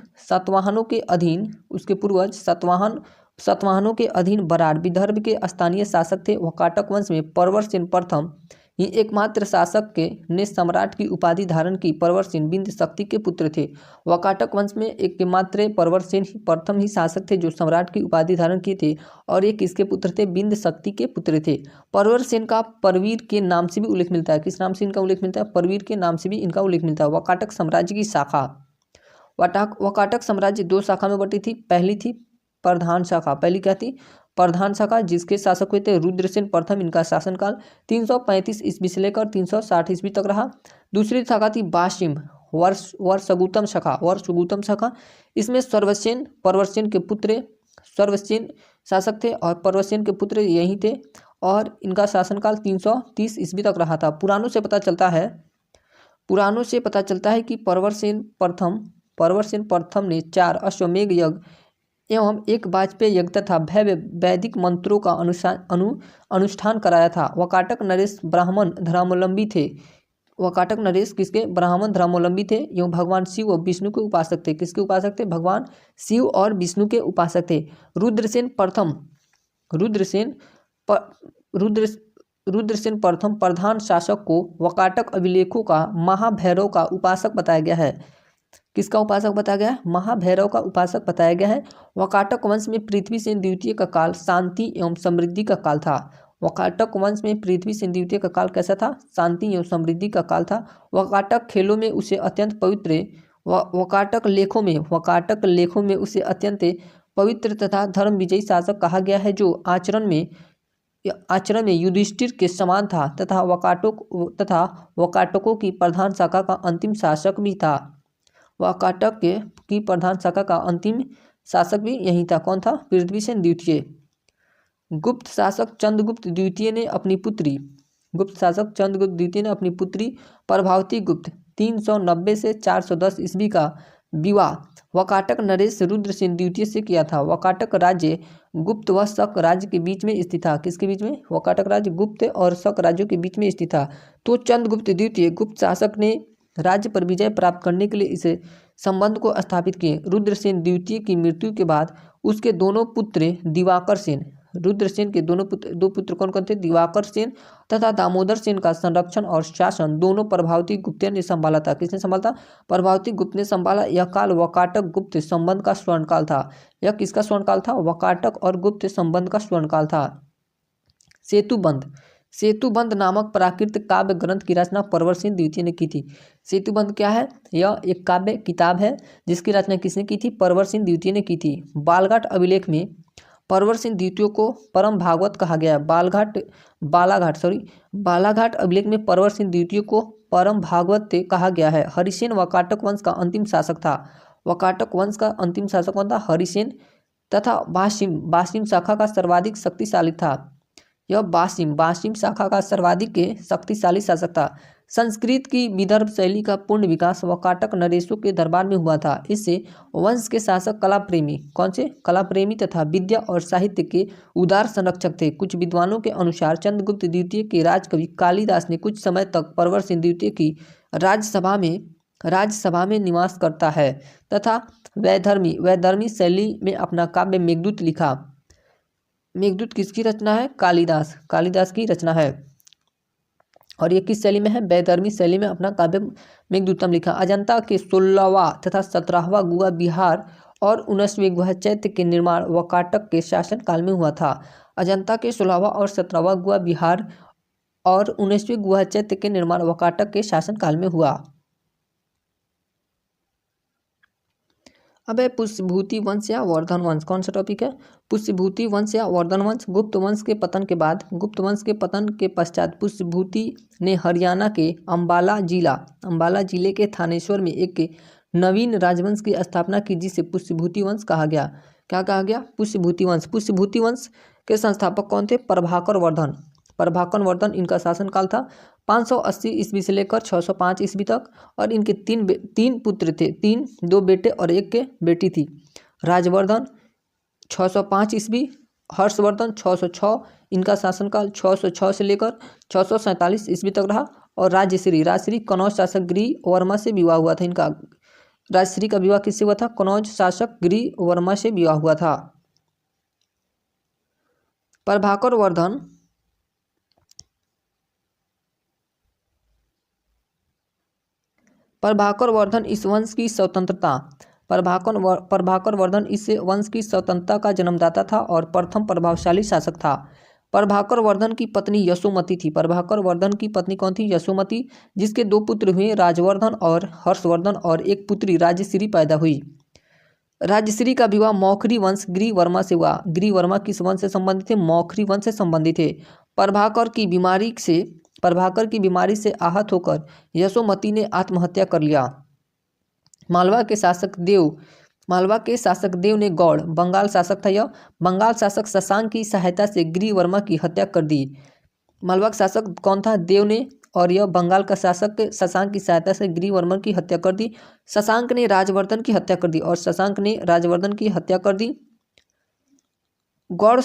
सातवाहनों के अधीन बरार विदर्भ के स्थानीय शासक थे। वाकाटक वंश में परवरसेन प्रथम ही एकमात्र शासक के ने सम्राट की उपाधि धारण की। परवरसेन विंध्य शक्ति के पुत्र थे। वाकाटक वंश में एकमात्र परवरसेन ही प्रथम ही शासक थे जो सम्राट की उपाधि धारण किए थे, और ये किसके पुत्र थे? विंध्य शक्ति के पुत्र थे। परवरसेन का परवीर के नाम से भी उल्लेख मिलता है। किस नाम से इनका उल्लेख मिलता है? परवीर के नाम से भी इनका उल्लेख मिलता है। वाकाटक साम्राज्य की शाखा। वाकाटक साम्राज्य दो शाखा में बटी थी। पहली थी प्रधान शाखा। पहली क्या थी? प्रधान शाखा, जिसके शासक हुए थे रुद्रसेन प्रथम। इनका शासनकाल 335 ईस्वी से लेकर 360 ईस्वी तक रहा। दूसरी शाखा थी बाशिम वर्षगुतम शाखा। इसमें परवरसेन के पुत्र सर्वसेन शासक थे और परवरसेन के पुत्र यही थे, और इनका शासनकाल 330 ईस्वी तक रहा था। पुराणों से पता चलता है कि परवरसेन प्रथम ने 4 अश्वमेध यज्ञ एवं एक वाजपेयी यज्ञ तथा भव्य वैदिक मंत्रों का अनुष्ठान कराया था। वाकाटक नरेश ब्राह्मण धर्मावलंबी थे। वाकाटक नरेश किसके? ब्राह्मण धर्मावलंबी थे एवं भगवान शिव और विष्णु के उपासक थे। किसके उपासक थे? भगवान शिव और विष्णु के उपासक थे। रुद्रसेन प्रथम प्रधान शासक को वाकाटक अभिलेखों का महाभैरव का उपासक बताया गया है। किसका उपासक बताया गया है? महाभैरव का उपासक बताया गया है। वाकाटक वंश में पृथ्वीसेन द्वितीय का काल शांति एवं समृद्धि का काल था। वाकाटक वंश में पृथ्वीसेन द्वितीय का काल कैसा था? शांति एवं समृद्धि का काल था। वाकाटक खेलों में उसे अत्यंत पवित्र वाकाटक लेखों में उसे अत्यंत पवित्र तथा धर्म विजयी शासक कहा गया है, जो आचरण में युधिष्ठिर के समान था तथा वाकाटकों की प्रधान शाखा का अंतिम शासक भी था। वाकाटक की प्रधान शाखा का अंतिम शासक भी यही था। कौन था? पृथ्वीसेन द्वितीय। गुप्त शासक चंद्रगुप्त द्वितीय ने अपनी पुत्री प्रभावती गुप्त 390 से 410 ईस्वी का विवाह वाकाटक नरेश रुद्रसेन द्वितीय से किया था। वाकाटक राज्य गुप्त व शक राज्य के बीच में स्थित था। किसके बीच में? वाकाटक राज्य गुप्त और शक राज्यों के बीच में स्थित था। तो चंद्रगुप्त द्वितीय गुप्त शासक ने राज्य पर विजय प्राप्त करने के लिए इस संबंध को स्थापित किए। रुद्रसेन द्वितीय की मृत्यु के बाद उसके दोनों पुत्र दिवाकर सेन, रुद्रसेन के दो पुत्र कौन कौन थे? दिवाकर सेन तथा दामोदर सेन का संरक्षण और शासन दोनों प्रभावती गुप्त ने संभाला था। किसने संभाला? प्रभावती गुप्त ने संभाला। यह काल वाकाटक गुप्त संबंध का स्वर्णकाल था। यह किसका स्वर्णकाल था? वाकाटक और गुप्त संबंध का स्वर्णकाल था। सेतुबंध नामक प्राकृत काव्य ग्रंथ की रचना परवरसेन द्वितीय ने की थी। सेतुबंध क्या है? यह एक काव्य किताब है जिसकी रचना किसने की थी? परवरसेन द्वितीय ने की थी। बालाघाट द्वितीय को परम भागवत कहा गया। बालाघाट अभिलेख में परवरसेन द्वितीय को परम भागवत कहा गया है। हरिसेन वाकाटक वंश का अंतिम शासक था। वाकाटक वंश का अंतिम शासक कौन था? हरिसेन तथा बाशिम शाखा का सर्वाधिक शक्तिशाली था। यह बाशिम शाखा का सर्वाधिक शक्तिशाली शासक था। संस्कृत की विदर्भ शैली का पूर्ण विकास वाकाटक नरेशों के दरबार में हुआ था। इससे वंश के शासक कला प्रेमी तथा विद्या और साहित्य के उदार संरक्षक थे। कुछ विद्वानों के अनुसार चंद्रगुप्त द्वितीय के राजकवि कालिदास ने कुछ समय तक परवरसेन द्वितीय की राजसभा में निवास करता है तथा वैधर्मी शैली में अपना काव्य मेघदूत लिखा। मेघदूत किसकी रचना है? कालिदास की रचना है। और ये किस शैली में है? वैधर्मी शैली में अपना काव्य मेघदूतम लिखा। अजंता के 16वां तथा 17वां गुहा विहार और 19वें गुहा चैत्य के निर्माण वाकाटक के शासन काल में हुआ था। अजंता के 16वां और 17वां गुहा विहार और 19वें गुहा चैत्य के निर्माण वाकाटक के शासन काल में हुआ। अब है पुष्यभूति वंश या वर्धन वंश। कौन सा टॉपिक है? पुष्यभूति वंश या वर्धन वंश। गुप्त वंश के पतन के पश्चात पुष्यभूति ने हरियाणा के अंबाला जिले के थानेश्वर में एक नवीन राजवंश की स्थापना की, जिसे पुष्यभूति वंश कहा गया। क्या कहा गया? पुष्यभूति वंश। पुष्यभूति वंश के संस्थापक कौन थे? प्रभाकर वर्धन इनका शासनकाल था। 580 ईस्वी से लेकर 605 ईस्वी तक। और इनके तीन पुत्र थे, दो बेटे और एक के बेटी थी। राजवर्धन 605 ईस्वी, हर्षवर्धन 606, इनका शासनकाल 606 से लेकर 647 ईस्वी तक रहा। और राजश्री कनौज शासक गिरि वर्मा से विवाह हुआ था। इनका राजश्री का विवाह किससे हुआ था? कनौज शासक गिरि वर्मा से विवाह हुआ था। प्रभाकर वर्धन इस वंश की स्वतंत्रता प्रभाकर वर्धन इस वंश की स्वतंत्रता का जन्मदाता था और प्रथम प्रभावशाली शासक था। प्रभाकर वर्धन की पत्नी यशोमती थी। प्रभाकर वर्धन की पत्नी कौन थी? यशोमती, जिसके दो पुत्र हुए, राजवर्धन और हर्षवर्धन, और एक पुत्री राजश्री पैदा हुई। राजश्री का विवाह मौखरी वंश गिरि वर्मा से हुआ। गिरि वर्मा किस वंश से संबंधित थे? मौखरी वंश से संबंधित थे। प्रभाकर की बीमारी से आहत होकर यशोमती ने आत्महत्या कर लिया। मालवा के शासक देव ने गौड़, बंगाल शासक था यह, बंगाल शासक शशांक की सहायता से गिरि वर्मा की हत्या कर दी। मालवा का शासक कौन था? देव ने, और यह बंगाल का शासक शशांक की सहायता से गिरि वर्मा की हत्या कर दी। शशांक ने राजवर्धन की हत्या कर दी और शशांक ने राजवर्धन की हत्या कर दी। गौड़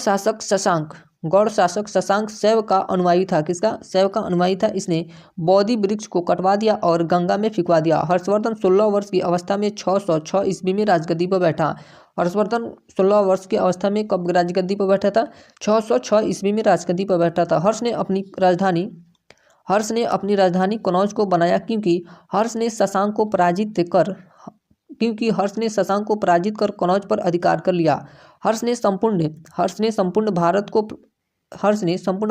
शासक शशांक शैव का अनुयायी था। किसका? शैव का अनुयायी था। इसने बोधि वृक्ष को कटवा दिया और गंगा में फिकवा दिया। हर्षवर्धन 16 वर्ष की अवस्था में 606 ईस्वी में राजगद्दी पर बैठा। हर्षवर्धन 16 वर्ष की अवस्था में कब राजगद्दी पर बैठा था? 606 ईस्वी में राजगद्दी पर बैठा था। हर्ष ने अपनी राजधानी कनौज को बनाया क्योंकि हर्ष ने शशांक को पराजित कर कनौज पर अधिकार कर लिया। हर्ष ने संपूर्ण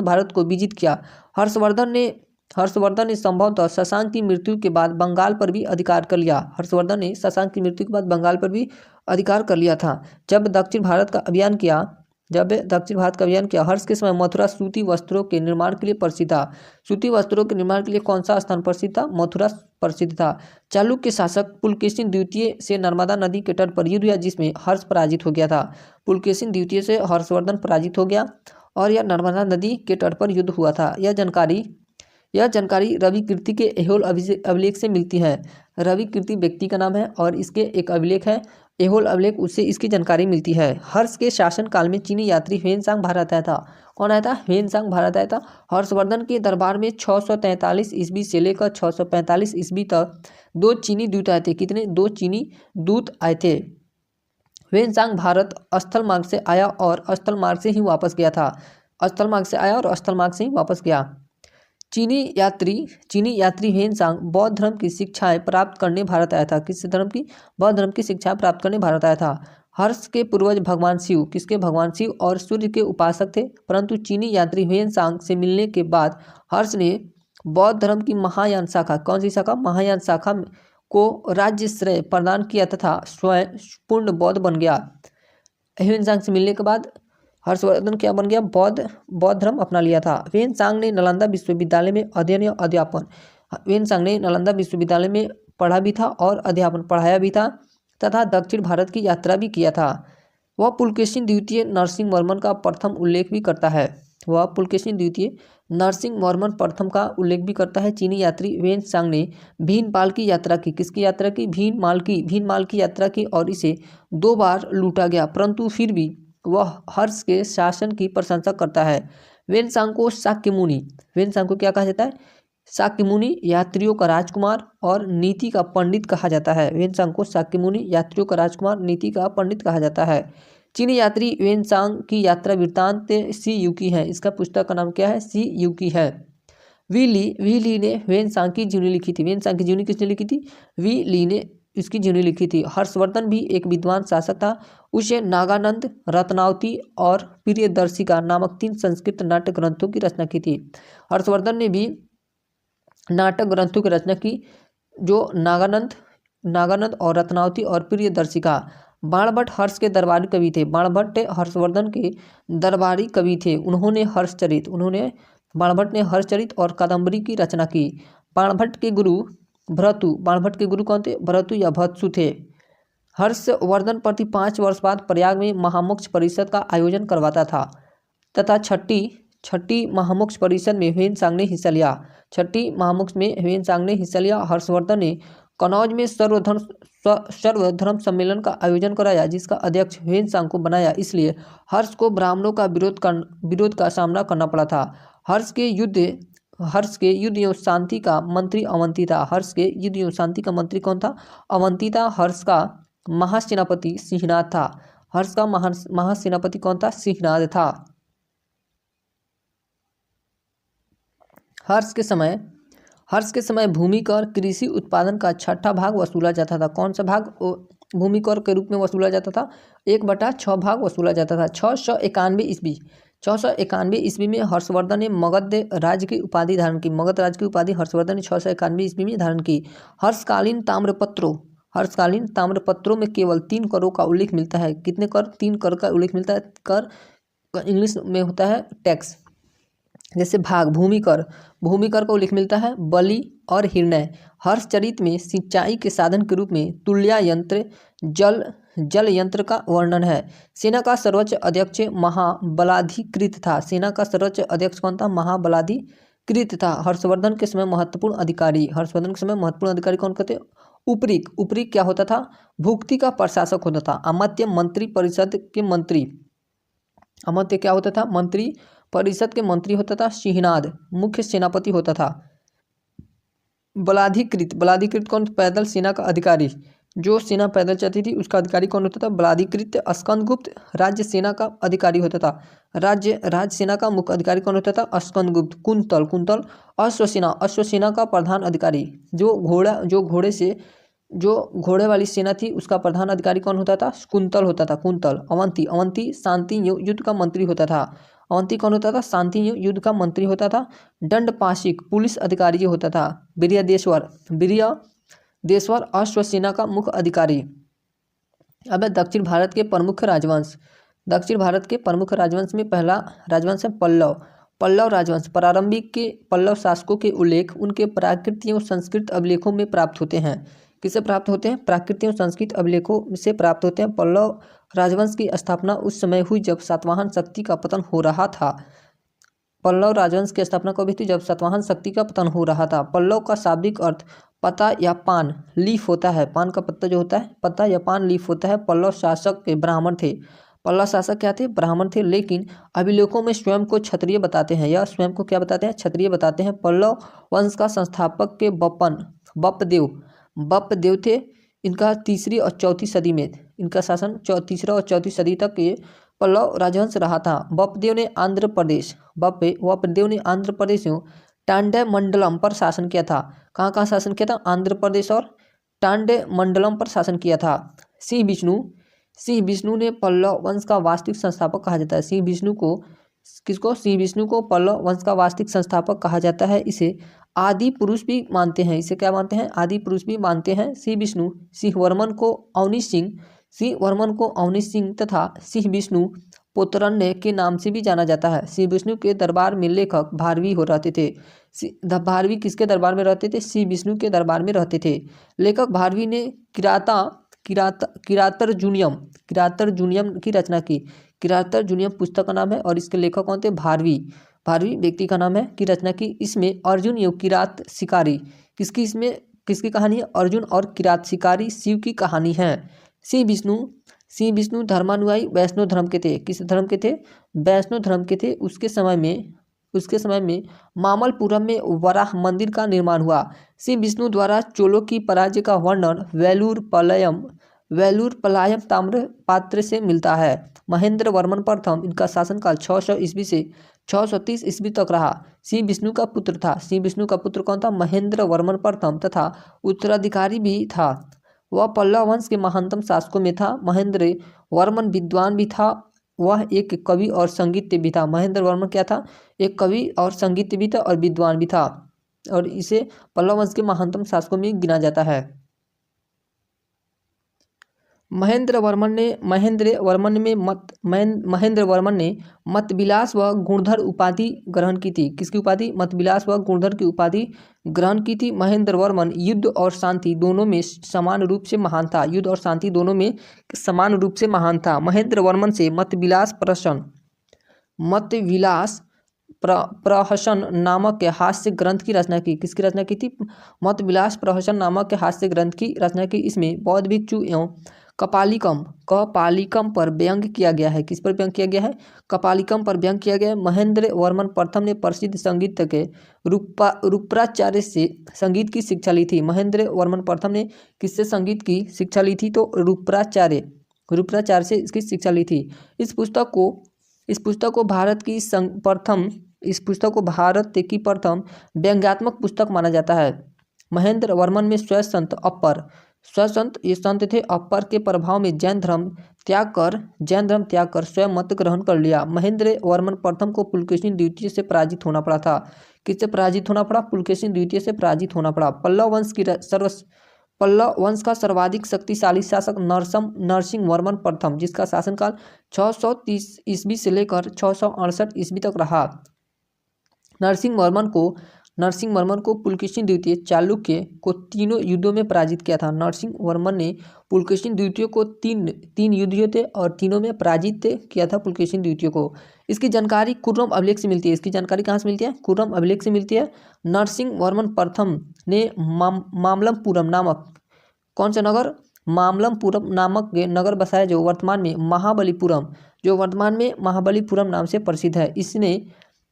भारत को विजित किया। हर्षवर्धन ने संभवतः शशांक की मृत्यु के बाद बंगाल पर भी अधिकार कर लिया। था। जब दक्षिण भारत का अभियान किया, हर्ष के समय मथुरा सूती वस्त्रों के निर्माण के लिए प्रसिद्ध था। सूती वस्त्रों के निर्माण के लिए कौन सा स्थान प्रसिद्ध था? मथुरा प्रसिद्ध था। चालुक्य शासक पुलकेशिन द्वितीय से नर्मदा नदी के तट पर युद्ध हुआ, जिसमें हर्ष पराजित हो गया था। पुलकेशिन द्वितीय से हर्षवर्धन पराजित हो गया और यह नर्मदा नदी के तट पर युद्ध हुआ था। यह जानकारी रवि कीर्ति के ऐहोल अभिलेख से मिलती है। रवि कीर्ति व्यक्ति का नाम है और इसके एक अभिलेख है, ऐहोल अभिलेख, उससे इसकी जानकारी मिलती है। हर्ष के शासन काल में चीनी यात्री ह्वेनसांग भारत आया था। कौन आया था? ह्वेनसांग भारत आया था। हर्षवर्धन के दरबार में 643 ईस्वी से लेकर 645 ईस्वी तक 2 चीनी दूत आए थे। कितने? 2 चीनी दूत आए थे। ह्वेनसांग भारत स्थल मार्ग से आया और स्थल मार्ग से ही वापस गया। चीनी यात्री ह्वेनसांग बौद्ध धर्म की शिक्षाएं प्राप्त करने भारत आया था। किस धर्म की? बौद्ध धर्म की शिक्षाएं प्राप्त करने भारत आया था। हर्ष के पूर्वज भगवान शिव, किसके? भगवान शिव और सूर्य के उपासक थे, परंतु चीनी यात्री ह्वेनसांग से मिलने के बाद हर्ष ने बौद्ध धर्म की महायान शाखा, कौन सी शाखा? महायान शाखा को राज्य श्रेय प्रदान किया तथा स्वयं पूर्ण बौद्ध बन गया। ह्वेनसांग से मिलने के बाद हर्षवर्धन क्या बन गया? बौद्ध धर्म अपना लिया था। ह्वेनसांग ने नालंदा विश्वविद्यालय में अध्ययन या अध्यापन पढ़ा भी था और अध्यापन पढ़ाया भी था तथा दक्षिण भारत की यात्रा भी किया था। वह पुलकेशिन द्वितीय नरसिंहवर्मन का प्रथम उल्लेख भी करता है। चीनी यात्री ह्वेनसांग ने भीनमाल की यात्रा की। किसकी यात्रा की? भीनमाल की यात्रा की और इसे 2 बार लूटा गया, परंतु फिर भी वह हर्ष के शासन की प्रशंसा करता है। ह्वेनसांग को क्या कहा जाता है? शाक्य मुनि, यात्रियों का राजकुमार और नीति का पंडित कहा जाता है। ह्वेनसांग को शाक्य मुनि, यात्रियों का राजकुमार, नीति का पंडित कहा जाता है। चीनी यात्री ह्वेनसांग की यात्रा वृत्तांत सी युकी है। इसका पुस्तक का नाम क्या है? सी युकी है। वी ली ने ह्वेनसांग की जीवनी लिखी थी। ह्वेनसांग की जीवनी किसने लिखी थी? वी ली ने इसकी जीवनी लिखी थी। हर्षवर्धन भी एक विद्वान शासक था। उसे नागानंद, रत्नावती और प्रियदर्शिका नामक 3 संस्कृत नाट्य ग्रंथों की रचना की थी। हर्षवर्धन ने भी नाटक ग्रंथों की रचना की, जो नागानंद और रत्नावती और प्रियदर्शिका। बाणभट्ट हर्ष के दरबारी कवि थे। बाणभट्ट हर्षवर्धन के दरबारी कवि थे। बाणभट्ट ने हर्षचरित और कादंबरी की रचना की। बाणभट्ट के गुरु कौन थे? भृतु या भत्सु थे। हर्षवर्धन प्रति 5 वर्ष बाद प्रयाग में महामोक्ष परिषद का आयोजन करवाता था तथा छठी महामुक्ष परिषद में ह्वेनसांग ने हिस्सा लिया। छठी महामुक्ष में ह्वेनसांग ने हिस्सा लिया। हर्षवर्धन ने कनौज में सर्वधर्म सम्मेलन का आयोजन कराया, जिसका अध्यक्ष ह्वेनसांग को बनाया। इसलिए हर्ष को ब्राह्मणों का विरोध का सामना करना पड़ा था। हर्ष के युद्ध एवं शांति का मंत्री अवंती था। हर्ष के युद्ध एवं शांति का मंत्री कौन था? अवंती था। हर्ष का महासेनापति सिंहनाद था। हर्ष का महासेनापति कौन था? सिंहनाद था। हर्ष के समय भूमि कर कृषि उत्पादन का 6ठा भाग वसूला जाता था। कौन सा भाग भूमि कर के रूप में वसूला जाता था? 1/6 भाग वसूला जाता था। 691 ईस्वी में हर्षवर्धन ने मगध राज्य की उपाधि धारण की। मगध राज्य की उपाधि हर्षवर्धन ने 691 ईस्वी में धारण की। हर्षकालीन ताम्रपत्रों में केवल 3 करों का उल्लेख मिलता है। कितने कर? 3 कर का उल्लेख मिलता है। कर इंग्लिश में होता है टैक्स। जैसे भाग भूमि कर का उल्लेख मिलता है बलि और हिरण्य। हर्षचरित में सिंचाई के साधन के रूप में तुल्या यंत्र, जल यंत्र का वर्णन है। सेना का सर्वोच्च अध्यक्ष महाबलाधिकृत था। सेना का सर्वोच्च अध्यक्ष कौन था? महाबलाधिकृत था। हर्षवर्धन के समय महत्वपूर्ण अधिकारी कौन कहते? उपरीक क्या होता था? भुक्ति का प्रशासक होता था। अमात्य मंत्री परिषद के मंत्री। अमात्य क्या होता था? मंत्री परिषद के मंत्री होता था। सिंहनाद मुख्य सेनापति होता था। बलाधिकृत कौन? पैदल सेना का अधिकारी। जो सेना पैदल चलती थी उसका अधिकारी कौन होता था? बलाधिकृत। स्कंदगुप्त राज्य सेना का अधिकारी होता था। राज्य सेना का मुख्य अधिकारी कौन होता था? स्कंदगुप्त। कुंतल अश्वसेना का प्रधान अधिकारी। जो घोड़े वाली सेना थी उसका प्रधान अधिकारी कौन होता था? कुंतल होता था। अवंती शांति युद्ध का मंत्री होता था। अवंती कौन होता था? शांति युद्ध का मंत्री होता था। दंडपाशिक पुलिस अधिकारी होता था। वीर्यदेश्वर अश्वसेना का मुख्य अधिकारी। अब दक्षिण भारत के प्रमुख राजवंश। में पहला राजवंश है पल्लव राजवंश। प्रारंभिक के पल्लव शासकों के उल्लेख उनके प्राकृत एवं संस्कृत अभिलेखों में प्राप्त होते हैं। किससे प्राप्त होते हैं? प्राकृत एवं संस्कृत अभिलेखों से प्राप्त होते हैं। पल्लव राजवंश की स्थापना उस समय हुई जब सातवाहन शक्ति का पतन हो रहा था। पल्लव राजवंश की स्थापना कब हुई थी? जब सातवाहन शक्ति का पतन हो रहा था। पल्लव का शाब्दिक अर्थ पत्ता या पान लीफ होता है। पान का पत्ता जो होता है पत्ता या पान लीफ होता है। पल्लव शासक के ब्राह्मण थे। पल्लव शासक क्या थे? ब्राह्मण थे। लेकिन अभिलेखों में स्वयं को क्षत्रिय बताते हैं। यह स्वयं को क्या बताते हैं? क्षत्रिय बताते हैं। पल्लव वंश का संस्थापक के बप्पदेव थे। इनका 3री और 4वीं सदी में इनका शासन 3रा और 4वीं सदी तक ये पल्लव राजवंश रहा था। बप्पदेव ने आंध्र प्रदेश एवं टांडे मंडलम पर शासन किया था। कहाँ शासन किया था? आंध्र प्रदेश और टांडे मंडलम पर शासन किया था। सिंह विष्णु ने पल्लव वंश का वास्तविक संस्थापक कहा जाता है। सिंह विष्णु को पल्लव वंश का वास्तविक संस्थापक कहा जाता है। इसे आदि पुरुष भी मानते हैं। इसे क्या मानते हैं? आदि पुरुष भी मानते हैं। सिंह वर्मन को अवनी सिंह तथा सिंह विष्णु पोतरण्य के नाम से भी जाना जाता है। सिंह विष्णु के दरबार में लेखक भारवी हो रहते थे। भारवी किसके दरबार में रहते थे? सिंह विष्णु के दरबार में रहते थे। लेखक भारवी ने किरातर जूनियम की रचना की। किरातर जूनियम पुस्तक का नाम है और इसके लेखक कौन थे? भारवी व्यक्ति का नाम है की रचना की। इसमें अर्जुन एवं किरात शिकारी किसकी कहानी है? अर्जुन और किरात शिकारी शिव की कहानी है। सिंह विष्णु धर्मानुयायी वैष्णव धर्म के थे। किस धर्म के थे? वैष्णव धर्म के थे। उसके समय में मामल्लपुरम में वराह मंदिर का निर्माण हुआ। सिंह विष्णु द्वारा चोलों की पराजय का वर्णन वेलूर पलायम ताम्र पात्र से मिलता है। महेंद्र वर्मन प्रथम इनका शासनकाल 600 ईस्वी से 630 ईस्वी तक रहा। सिंह विष्णु का पुत्र था। सिंह विष्णु का पुत्र कौन था? महेंद्र वर्मन प्रथम तथा उत्तराधिकारी भी था। वह पल्लव वंश के महानतम शासकों में था। महेंद्र वर्मन विद्वान भी था। वह एक कवि और संगीतज्ञ भी था। महेंद्र वर्मन क्या था? एक कवि और संगीतज्ञ भी था और विद्वान भी था और इसे पल्लव वंश के महानतम शासकों में गिना जाता है। महेंद्र वर्मन ने मतविलास व गुणधर उपाधि ग्रहण की थी। किसकी उपाधि? मतविलास व गुणधर की उपाधि ग्रहण की थी। महेंद्र वर्मन युद्ध और शांति दोनों में समान रूप से महान था। महेंद्र वर्मन से मतविलास प्रहसन नामक के हास्य ग्रंथ की रचना की। किसकी रचना की थी? मत विलास प्रहसन नामक के हास्य ग्रंथ की रचना की। इसमें बौद्ध भिक्षु एवं कपालिकम पर व्यंग किया गया है। किस पर व्यंग किया गया है? कपालिकम पर व्यंग किया गया है। महेंद्र वर्मन प्रथम ने प्रसिद्ध संगीत के रूपराचार्य से संगीत की शिक्षा ली थी। महेंद्र वर्मन प्रथम ने किससे संगीत की शिक्षा ली थी? तो रूपराचार्य से इसकी शिक्षा ली थी। इस पुस्तक को भारत की प्रथम व्यंग्यात्मक पुस्तक माना जाता है। महेंद्र वर्मन में स्वसंत ये संत थे। अपर के प्रभाव में जैन धर्म त्याग कर स्वयं मत ग्रहण कर लिया। महेंद्र वर्मन प्रथम को पुलकेशिन द्वितीय से पराजित होना पड़ा था। किससे पराजित होना पड़ा? पुलकेशिन द्वितीय से पराजित होना पड़ा। पल्लव वंश का सर्वाधिक शक्तिशाली शासक नरसिंह वर्मन प्रथम, जिसका शासनकाल 630 ईस्वी से लेकर 668 ईस्वी तक रहा। नरसिंह वर्मन को पुलकेशिन द्वितीय चालुक्य को तीनों युद्धों में पराजित किया था। नरसिंह वर्मन ने पुलकेशिन द्वितीय को तीन युद्ध हुए थे और तीनों में पराजित किया था पुलकेशिन द्वितीय को। इसकी जानकारी खुर्रम अभिलेख से मिलती है। इसकी जानकारी कहाँ से मिलती है? खुर्रम अभिलेख से मिलती है। नरसिंह वर्मन प्रथम ने मामल्लपुरम नामक कौन सा नगर? मामल्लपुरम नामक नगर बसाया जो वर्तमान में महाबलीपुरम नाम से प्रसिद्ध है। इसने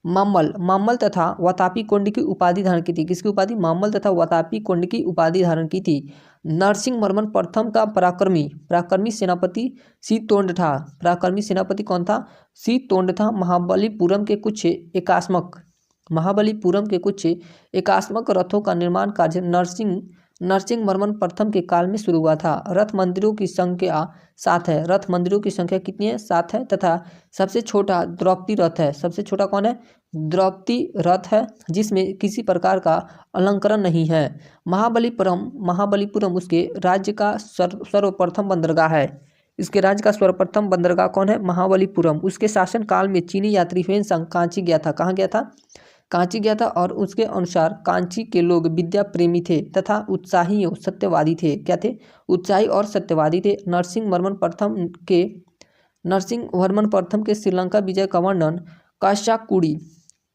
माम्मल तथा वातापी कोंड की उपाधि धारण की थी। किसकी उपाधि? माम्मल तथा वातापी कोंड की उपाधि धारण की थी। नरसिंह वर्मन प्रथम का पराक्रमी सेनापति सीतोंड था। पराक्रमी सेनापति कौन था? सीतोंड था। महाबलीपुरम के कुछ एकात्मक रथों का निर्माण कार्य नरसिंह वर्मन प्रथम के काल में शुरू हुआ था। रथ मंदिरों की संख्या 7 है। रथ मंदिरों की संख्या कितनी है? 7 है। तथा सबसे छोटा द्रौपदी रथ है। सबसे छोटा कौन है? द्रौपदी रथ है, जिसमें किसी प्रकार का अलंकरण नहीं है। महाबलीपुरम उसके राज्य का सर्वप्रथम बंदरगाह है। इसके राज्य का सर्वप्रथम बंदरगाह कौन है? महाबलीपुरम। उसके शासन काल में चीनी यात्री ह्वेनसांग कांची गया था। कहाँ गया था? कांची गया था। और उसके अनुसार कांची के लोग विद्या प्रेमी थे तथा उत्साही और सत्यवादी थे। क्या थे? उत्साही और सत्यवादी थे। नरसिंह वर्मन प्रथम के श्रीलंका विजय का वर्णन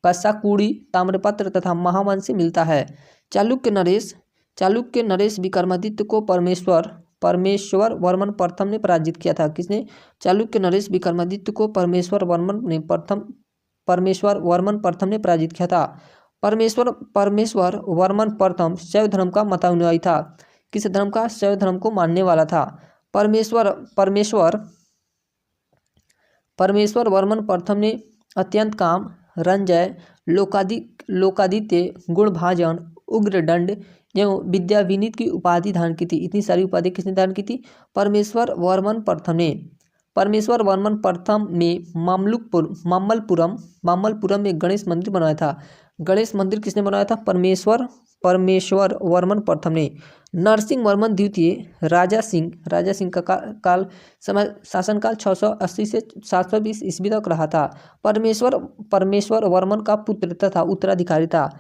काशाकुड़ी ताम्रपत्र तथा महावंश से मिलता है। चालुक्य नरेश विक्रमादित्य को परमेश्वर वर्मन प्रथम ने पराजित किया था। किसने? चालुक्य नरेश विक्रमादित्य को परमेश्वर वर्मन प्रथम ने पराजित किया था। परमेश्वर वर्मन प्रथम शैव धर्म का मतानुयायी था। किस धर्म का? शैव धर्म को मानने वाला था। परमेश्वर वर्मन प्रथम ने अत्यंत काम, रंजय, लोकादित्य, गुणभाजन, उग्रदंड एवं विद्या विनीत की उपाधि धारण की थी। इतनी सारी उपाधि किसने धारण की थी? परमेश्वर वर्मन प्रथम ने। परमेश्वर वर्मन प्रथम में मामल्लपुरम में गणेश मंदिर बनाया था। गणेश मंदिर किसने बनाया था? परमेश्वर वर्मन प्रथम ने। नरसिंह वर्मन द्वितीय राजा सिंह का शासनकाल 680 से 720 ईस्वी तक रहा था। परमेश्वर वर्मन का पुत्र तथा उत्तराधिकारी था।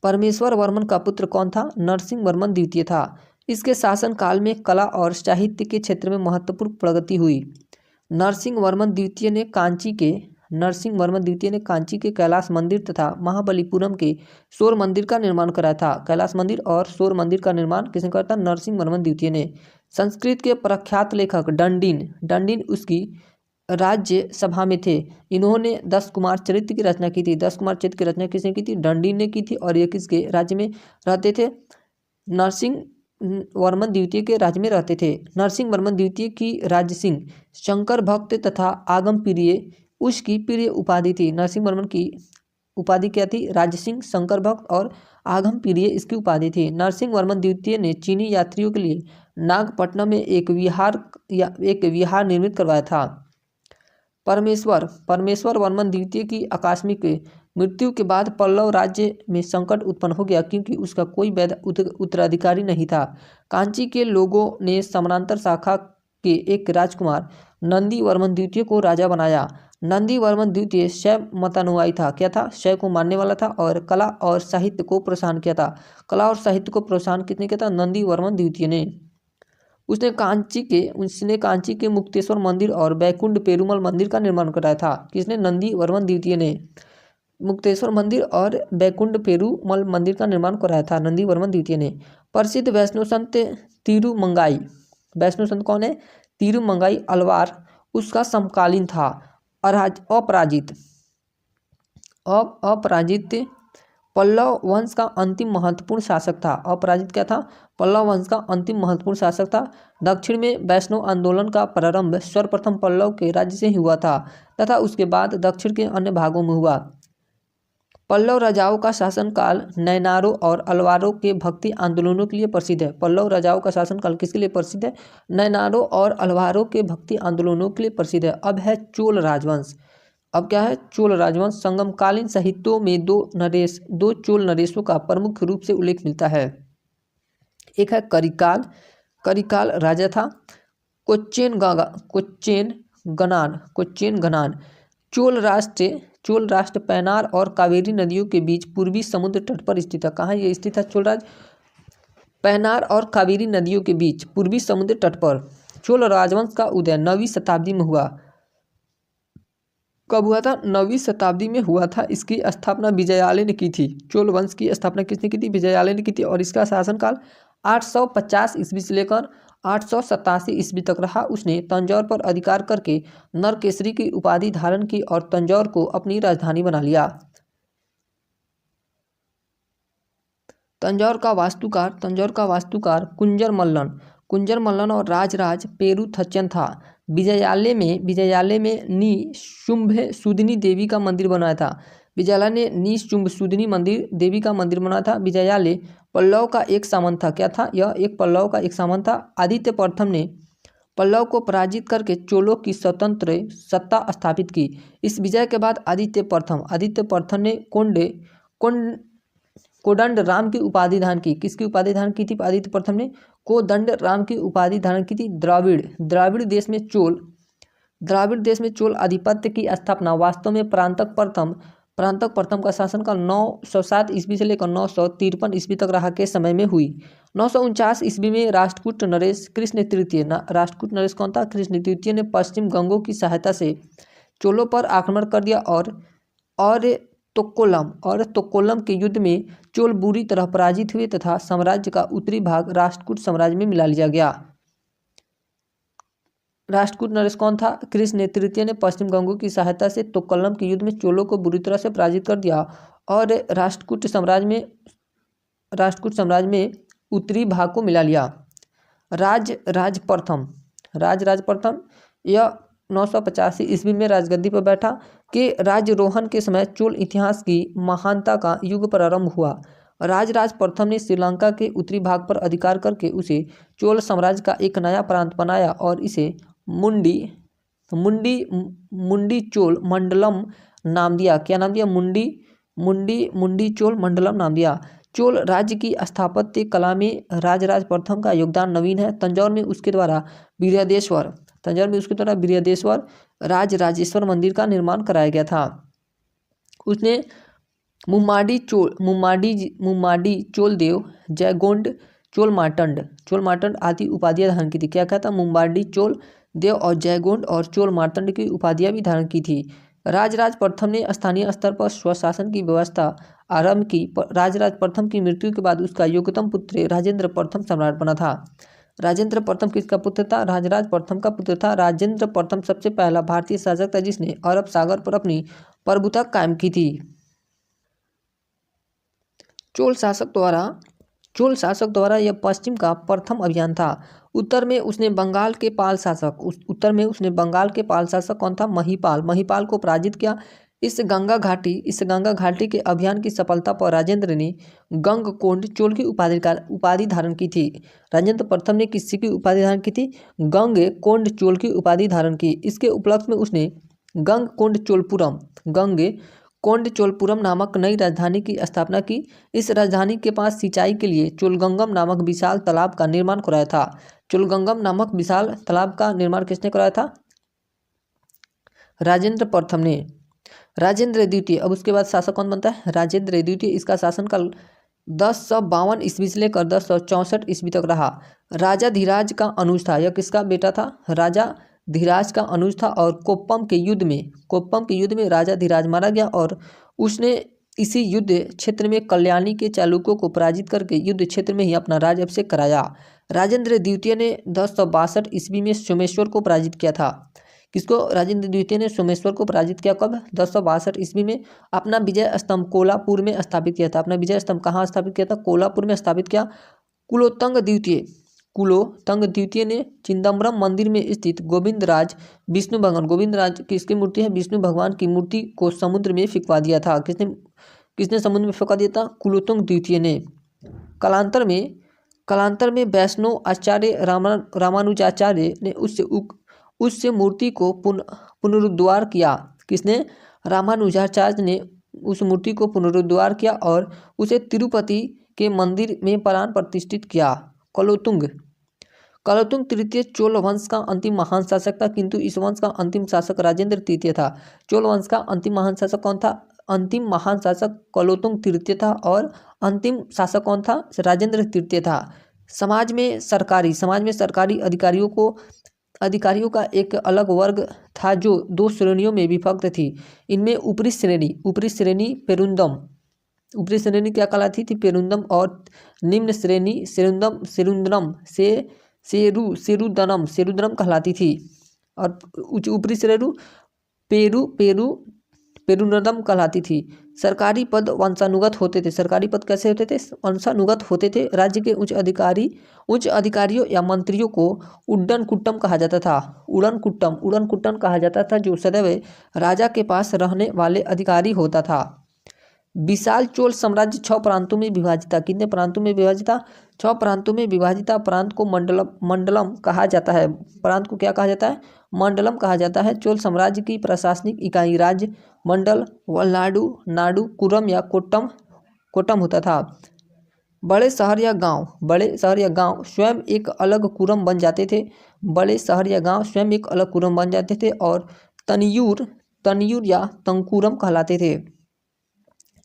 परमेश्वर वर्मन का पुत्र कौन था? नरसिंह वर्मन द्वितीय था। इसके शासन काल में कला और साहित्य के क्षेत्र में महत्वपूर्ण प्रगति हुई। नरसिंह वर्मन द्वितीय ने कांची के कैलाश मंदिर तथा महाबलीपुरम के शोर मंदिर का निर्माण कराया था। कैलाश मंदिर और शोर मंदिर का निर्माण किसने करा था? नरसिंह वर्मन द्वितीय ने। संस्कृत के प्रख्यात लेखक दंडिन उसकी राज्य सभा में थे। इन्होंने 10 कुमार चरित्र की रचना की थी। 10 कुमार चरित्र की रचना किसने की थी? दंडिन ने की थी। और ये किसके राज्य में रहते थे? नरसिंह वर्मन द्वितीय के राज्य में रहते थे। नरसिंह वर्मन द्वितीय की राजसिंह, शंकर भक्त तथा आगम प्रिय उसकी प्रिय उपाधि थी। नरसिंह वर्मन की उपाधि क्या थी? राजसिंह, शंकर भक्त और आगम प्रिय इसकी उपाधि थी। नरसिंह वर्मन द्वितीय ने चीनी यात्रियों के लिए नागपट्टनम में एक विहार निर्मित करवाया था। परमेश्वर वर्मन द्वितीय की आकस्मिक मृत्यु के बाद पल्लव राज्य में संकट उत्पन्न हो गया, क्योंकि उसका कोई वैध उत्तराधिकारी नहीं था। कांची के लोगों ने समानांतर शाखा के एक राजकुमार नंदी वर्मन द्वितीय को राजा बनाया। नंदी वर्मन द्वितीय शैव मतानुयायी था। क्या था? शैव को मानने वाला था और कला और साहित्य को प्रोत्साहन किया था। कला और साहित्य को प्रोत्साहन किसने किया था? नंदी वर्मन द्वितीय ने। उसने कांची के मुक्तेश्वर मंदिर और बैकुंठ पेरुमल मंदिर का निर्माण कराया था। किसने? नंदी वर्मन द्वितीय ने। मुक्तेश्वर मंदिर और बैकुंठ पेरुमल मंदिर का निर्माण कराया था नंदीवर्मन द्वितीय ने। प्रसिद्ध वैष्णव संत तिरुमंगाई, वैष्णव संत कौन है? तिरुमंगाई अलवार उसका समकालीन था। अपराजित अपराजित पल्लव वंश का अंतिम महत्वपूर्ण शासक था। अपराजित क्या था? पल्लव वंश का अंतिम महत्वपूर्ण शासक था। दक्षिण में वैष्णव आंदोलन का प्रारंभ सर्वप्रथम पल्लव के राज्य से ही हुआ था तथा उसके बाद दक्षिण के अन्य भागों में हुआ। पल्लव राजाओं का शासनकाल नैनारों और अलवारों के भक्ति आंदोलनों के लिए प्रसिद्ध है। पल्लव राजाओं का शासनकाल किसके लिए प्रसिद्ध है? नैनारों और अलवारों के भक्ति आंदोलनों के लिए प्रसिद्ध है। अब है चोल राजवंश। अब क्या है? चोल राजवंश। संगमकालीन साहित्यों में दो चोल नरेशों का प्रमुख रूप से उल्लेख मिलता है। एक है करिकाल, करिकाल राजा था। कोच्चेन गनान। चोल राष्ट्र पैनार और कावेरी नदियों के बीच पूर्वी समुद्र तट पर स्थित है। कहाँ ये स्थित है चोल राज? पैनार और कावेरी नदियों के बीच पूर्वी समुद्र तट पर। चोल राजवंश का उदय 9वीं शताब्दी में हुआ। कब हुआ था? 9वीं शताब्दी में हुआ था। इसकी स्थापना विजयालय ने की थी। चोल वंश की स्थापना किसने की थी? विजयालय ने की थी। और इसका शासनकाल 850 ईस्वी से लेकर 887 ईस्वी तक रहा। उसने तंजौर पर अधिकार करके नरकेसरी की उपाधि धारण की और तंजौर को अपनी राजधानी बना लिया। तंजौर का वास्तुकार कुंजर मल्लन और राजराज पेरुथचन था। विजयालय में निशुंभ सुदनी देवी का मंदिर बनाया था। विजयालय ने निशुंभ सुदनी देवी का मंदिर बनाया था। विजयालय पल्लव का एक सामंत था। क्या था? यह एक पल्लव का एक सामंत था। आदित्य प्रथम ने पल्लव को पराजित करके चोलों की स्वतंत्र सत्ता स्थापित की। इस विजय के बाद आदित्य प्रथम ने कोदंड राम की उपाधि धारण की। किसकी उपाधि धारण की थी आदित्य प्रथम ने? कोदंड राम की उपाधि धारण की थी। द्राविड़ देश में चोल आधिपत्य की स्थापना वास्तव में परांतक प्रथम का शासनकाल 907 ईस्वी से लेकर 953 ईस्वी तक रहा के समय में हुई। 949 ईस्वी में राष्ट्रकूट नरेश कृष्ण तृतीय, राष्ट्रकूट नरेश कौन था? कृष्ण तृतीय ने पश्चिम गंगों की सहायता से चोलों पर आक्रमण कर दिया और तोक्कोलम के युद्ध में चोल बुरी तरह पराजित हुए तथा साम्राज्य का उत्तरी भाग राष्ट्रकूट साम्राज्य में मिला लिया गया। राष्ट्रकूट नरेश कौन था? कृष्ण तृतीय ने पश्चिम गंगों की सहायता से तोक्कोलम के युद्ध में चोलों को बुरी तरह से पराजित कर दिया और राष्ट्रकूट साम्राज्य में उत्तरी भाग को मिला लिया। राज प्रथम यह 985 ईस्वी में राजगद्दी पर बैठा के राज्यरोहण के समय चोल इतिहास की महानता का युग प्रारंभ हुआ। राज प्रथम ने श्रीलंका के उत्तरी भाग पर अधिकार करके उसे चोल साम्राज्य का एक नया प्रांत बनाया और इसे मुंडी चोल मंडलम नाम दिया। क्या नाम दिया? मुंडी चोल मंडलम नाम दिया। चोल राज्य की स्थापत्य कला में राज प्रथम का योगदान नवीन है। तंजौर में उसके द्वारा वीरदेश्वर राजेश्वर मंदिर का निर्माण कराया गया था। उसने मुम्माडी चोल देव, जयगोंड चोल मार्तंड आदि उपाधियां धारण की थी। क्या था? मुम्माडी चोल देव और जयगोंड और चोल मार्तंड की उपाधियां भी धारण की थी। राज प्रथम ने स्थानीय स्तर पर स्वशासन की व्यवस्था आरंभ की। राज प्रथम की मृत्यु के बाद उसका योग्यतम पुत्र राजेंद्र प्रथम सम्राट बना था। राजेंद्र प्रथम किसका पुत्र था? राज प्रथम का पुत्र था। राजेंद्र प्रथम सबसे पहला भारतीय शासक था जिसने अरब सागर पर अपनी प्रभुता कायम की थी। चोल शासक द्वारा यह पश्चिम का प्रथम अभियान था। उत्तर में उसने बंगाल के पाल शासक कौन था? महिपाल को पराजित किया। इस गंगा घाटी के अभियान की सफलता पर राजेंद्र ने गंगकोंड चोल की उपाधि धारण की थी। राजेंद्र प्रथम ने किसी की उपाधि धारण की थी? गंगकोंड चोल की उपाधि धारण की। इसके उपलक्ष्य में उसने गंगकोंड चोलपुरम नामक नई राजधानी की स्थापना की। इस राजधानी के पास सिंचाई के लिए चोलगंगम नामक विशाल तालाब का निर्माण कराया था। चोलगंगम नामक विशाल तालाब का निर्माण किसने कराया था? राजेंद्र प्रथम ने। राजेंद्र द्वितीय, अब उसके बाद शासक कौन बनता है? राजेंद्र द्वितीय। इसका शासनकाल 1052 ईस्वी से लेकर 1064 ईस्वी तक रहा। राजा धीराज का अनुज था। यह किसका बेटा था? राजा धीराज का अनुज था और कोप्पम के युद्ध में राजा धीराज मारा गया और उसने इसी युद्ध क्षेत्र में कल्याणी के चालुक्यों को पराजित करके युद्ध क्षेत्र में ही अपना राज्याभिषेक कराया। राजेंद्र द्वितीय ने 1062 ईस्वी में सोमेश्वर को पराजित किया था। किसको? राजेंद्र द्वितीय ने सोमेश्वर को पराजित किया कब? 1062 ईस्वी में। अपना विजय स्तंभ कोल्हापुर में स्थापित किया था। अपना विजय स्तंभ कहाँ स्थापित किया था? कोल्हापुर में स्थापित किया। कुलोत्तंग द्वितीय ने चिदम्बरम मंदिर में स्थित गोविंदराज की इसकी मूर्ति है, विष्णु भगवान की मूर्ति को समुद्र में फेंकवा दिया था। किसने समुद्र में फेंकवा दिया था? कुलोत्तंग द्वितीय ने। कालांतर में वैष्णव आचार्य रामानुजाचार्य ने उससे मूर्ति को पुनरुद्धार किया। किसने? रामानुजाचार्य ने उस मूर्ति को पुनरुद्धार किया और उसे तिरुपति के मंदिर में प्राण प्रतिष्ठित किया। कुलोत्तुंग तृतीय चोल वंश का अंतिम महान शासक था, किंतु इस वंश का अंतिम शासक राजेंद्र तृतीय था। चोल वंश का अंतिम महान शासक कौन था? अंतिम महान शासक कुलोत्तुंग तृतीय था और अंतिम शासक कौन था? राजेंद्र तृतीय था। समाज में सरकारी अधिकारियों का एक अलग वर्ग था जो 2 श्रेणियों में विभक्त थी। इनमें ऊपरी श्रेणी क्या कहलाती थी? पेरुंदम। और निम्न श्रेणी सेरुदनम कहलाती थी। और ऊपरी श्रेणी पेरुनदम कहलाती थी। सरकारी पद वंशानुगत होते थे। सरकारी पद कैसे होते थे? वंशानुगत होते थे। राज्य के उच्च अधिकारियों या मंत्रियों को उड्डन कुट्टम कहा जाता था। उड़न कुट्टन कहा जाता था, जो सदैव राजा के पास रहने वाले अधिकारी होता था। विशाल चोल साम्राज्य 6 प्रांतों में विभाजित था। कितने प्रांतों में विभाजित था? 6 प्रांतों में विभाजित था। प्रांत को मंडलम कहा जाता है। प्रांत को क्या कहा जाता है? मंडलम कहा जाता है। चोल साम्राज्य की प्रशासनिक इकाई राज्य, मंडल, वलनाडु, नाडु, कुरम या कोट्टम होता था। बड़े शहर या गांव स्वयं एक अलग कुरम बन जाते थे। और तनयूर या तंकुरम कहलाते थे।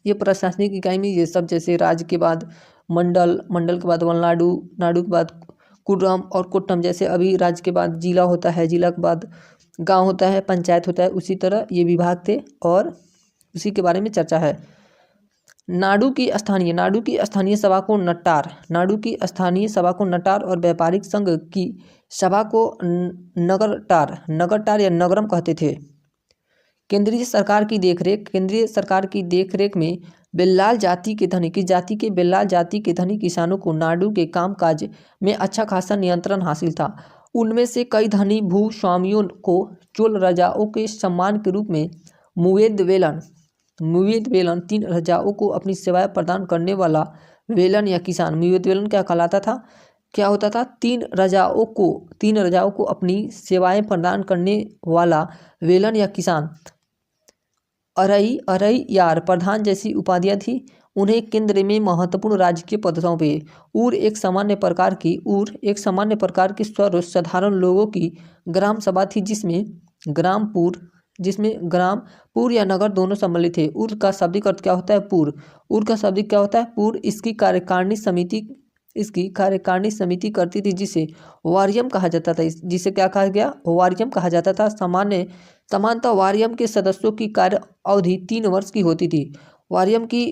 ये प्रशासनिक इकाई में ये सब, जैसे राज्य के बाद मंडल के बाद वलनाडु, नाडु के बाद कुरम और कोट्टम, जैसे अभी राज्य के बाद जिला होता है, जिला के बाद गांव होता है, पंचायत होता है, उसी तरह ये विभाग थे और उसी के बारे में चर्चा है। नाडु की स्थानीय सभा को नटार और व्यापारिक संघ की सभा को नगरटार या नगरम कहते थे। केंद्रीय सरकार की देखरेख में बेल्लाल जाति के धनी किसानों को नाडु के कामकाज में अच्छा खासा नियंत्रण हासिल था। उनमें से कई धनी भूस्वामियों को चोल राजाओं के सम्मान के रूप में मुवेद वेलन 3 राजाओं को अपनी सेवाएं प्रदान करने वाला वेलन या किसान। मुवेद वेलन क्या कहलाता था? क्या होता था? 3 राजाओं को अपनी सेवाएं प्रदान करने वाला वेलन या किसान। अरई यार प्रधान जैसी उपाधियां थी। उन्हें केंद्र में महत्वपूर्ण राजकीय पद सौंपे। ऊर एक सामान्य प्रकार की सर्वसाधारण लोगों की ग्राम सभा थी, जिसमें ग्रामपुर या नगर दोनों सम्मिलित थे। ऊर का शाब्दिक अर्थ क्या होता है? पूर। इसकी कार्यकारिणी समिति करती थी, जिसे वारियम कहा जाता था। जिसे क्या कहा गया? वारियम कहा जाता था। सामान्यतः वारियम के सदस्यों की कार्य अवधि 3 वर्ष की होती थी। वारियम की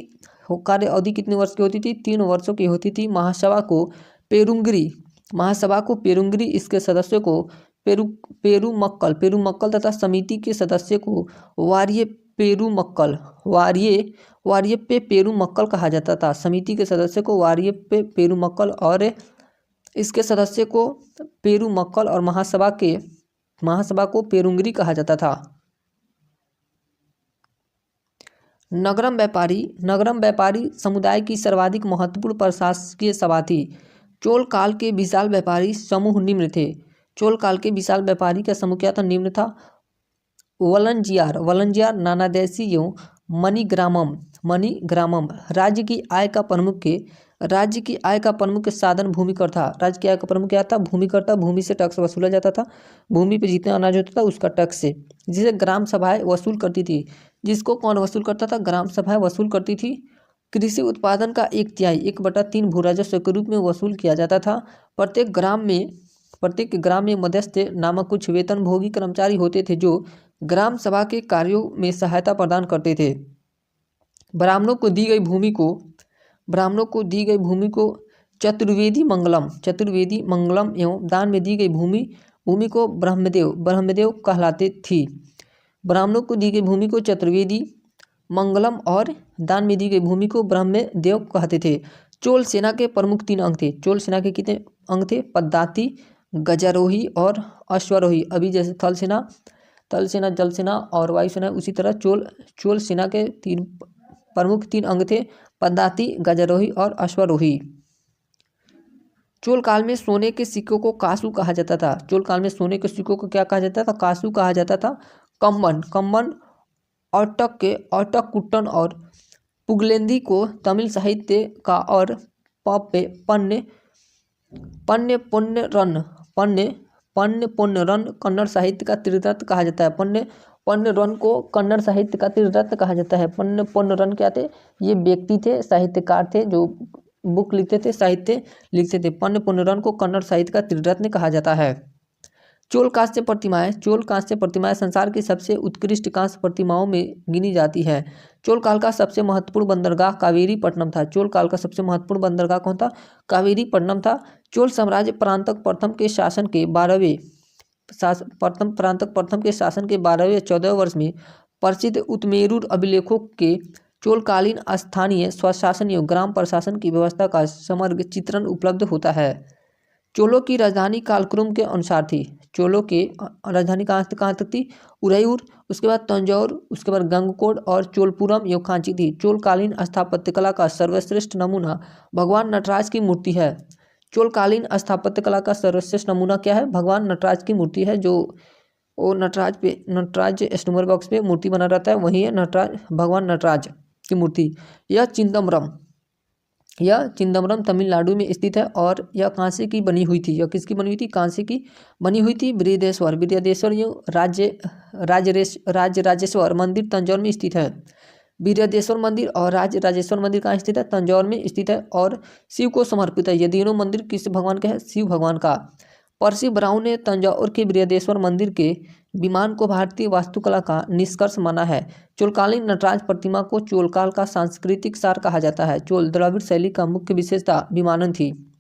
कार्य अवधि कितने वर्ष की होती थी? 3 वर्षों की होती थी। महासभा को पेरुंगरी, इसके सदस्यों को पेरुमक्कल तथा समिति के सदस्य को वार्ये पेरुमक्कल कहा जाता था। समिति के सदस्य को वार्ये पेरुमक्कल और इसके सदस्य को पेरुमक्कल और महासभा को पेरुंगरी कहा जाता था। नगरम व्यापारी समुदाय की सर्वाधिक महत्वपूर्ण प्रशासकीय सभा थी। चोल काल के विशाल व्यापारी समूह निम्न थे। चोल काल के विशाल व्यापारी का समूह क्या था? निम्न था। वलंजियार, नानादेशी एवं मणिग्रामम। राज्य की आय का प्रमुख साधन भूमिकर था। राज्य की आय का प्रमुख क्या था? भूमिकर था। भूमि से टैक्स वसूला जाता था। भूमि पे जितना अनाज होता था उसका टैक्स से, जिसे ग्राम सभाएं वसूल करती थी। जिसको कौन वसूल करता था? ग्राम सभाएं वसूल करती थी। कृषि उत्पादन का 1/3 1/3 भू राजस्व के रूप में वसूल किया जाता था। प्रत्येक प्रत्येक ग्राम में मध्यस्थ नामक कुछ वेतनभोगी कर्मचारी होते थे जो ग्राम सभा के कार्यों में सहायता प्रदान करते थे। ब्राह्मणों को दी गई भूमि को चतुर्वेदी मंगलम एवं दान में दी गई भूमि को ब्रह्मदेव कहलाते थी। ब्राह्मणों को दी गई भूमि को चतुर्वेदी मंगलम और दान में दी गई भूमि को ब्रह्मदेव कहते थे। चोल सेना के प्रमुख 3 अंग थे। चोल सेना के कितने अंग थे? पदाति, गजारोही और अश्वारोही। अभी जैसे थल सेना, जल सेना और वायु सेना, उसी तरह चोल सेना के प्रमुख 3 अंग थे, पदाति, गजारोही और अश्वारोही। चोल काल में सोने के सिक्कों को कासू कहा जाता था। चोल काल में सोने के सिक्कों को क्या कहा जाता था? कासू कहा जाता था। कम्बन औटक कुट्टन और पुगलेंदी को तमिल साहित्य का और पन्ने पोन्नरन कन्नड़ साहित्य का त्रिरत्न कहा जाता है। पोन्नरन को कन्नड़ साहित्य का त्रिरत्न कहा जाता है। पोन्नरन क्या थे? ये व्यक्ति थे, साहित्यकार थे जो बुक लिखते थे, साहित्य लिखते थे। पोन्नरन को कन्नड़ साहित्य का त्रिरत्न कहा जाता है। चोल कांस्य प्रतिमाएं संसार की सबसे उत्कृष्ट कांस्य प्रतिमाओं में गिनी जाती है। चोल काल का सबसे महत्वपूर्ण बंदरगाह कावेरीपट्टनम था। चोल काल का सबसे महत्वपूर्ण बंदरगाह कौन था? कावेरीपट्टनम था। चोल साम्राज्य परांतक प्रथम के शासन के 12वें 14वें वर्ष में प्रसिद्ध उत्मेरूर अभिलेखों के चोलकालीन स्थानीय स्वशासन एवं ग्राम प्रशासन की व्यवस्था का समग्र चित्रण उपलब्ध होता है। चोलों की राजधानी कालक्रम के अनुसार थी। चोलों की राजधानी कहाँ तक थी? उरैयूर, उसके बाद तंजौर, उसके बाद गंगकोट और चोलपुरम एवं कांची थी। चोलकालीन स्थापत्य कला का सर्वश्रेष्ठ नमूना भगवान नटराज की मूर्ति है। चोलकालीन स्थापत्य कला का सर्वश्रेष्ठ नमूना क्या है? भगवान नटराज की मूर्ति है। जो वो नटराज स्टूमर बॉक्स पे मूर्ति बना रहता है, वही है भगवान नटराज की मूर्ति। यह चिदम्बरम तमिलनाडु में स्थित है और यह कांसे की बनी हुई थी। यह किसकी बनी हुई थी? कांसे की बनी हुई थी। बृहदेश्वर राजराजेश्वर मंदिर तंजौर में स्थित है। बृहदेश्वर मंदिर और राजराजेश्वर मंदिर कहाँ स्थित है? तंजौर में स्थित है और शिव को समर्पित है। ये तीनों मंदिर किस भगवान का है? शिव भगवान का। पर्सी ब्राउन ने तंजौर के बृहदेश्वर मंदिर के विमान को भारतीय वास्तुकला का निष्कर्ष माना है। चोलकालीन नटराज प्रतिमा को चोलकाल का सांस्कृतिक सार कहा जाता है। चोल द्रविड़ शैली का मुख्य विशेषता विमानन थी।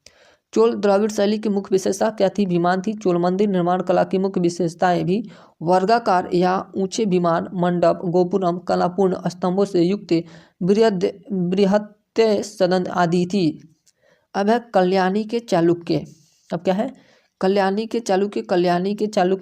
चोल द्रविड़ शैली की मुख्य विशेषता क्या थी? विमान थी। चोल मंदिर निर्माण कला की मुख्य विशेषताएं भी वर्गाकार या ऊंचे विमान, मंडप, गोपुरम, कलापूर्ण स्तंभों से युक्त बृहत् सदन आदि थी। अब है कल्याणी के चालुक्य। अब क्या है? कल्याणी के चालुक्य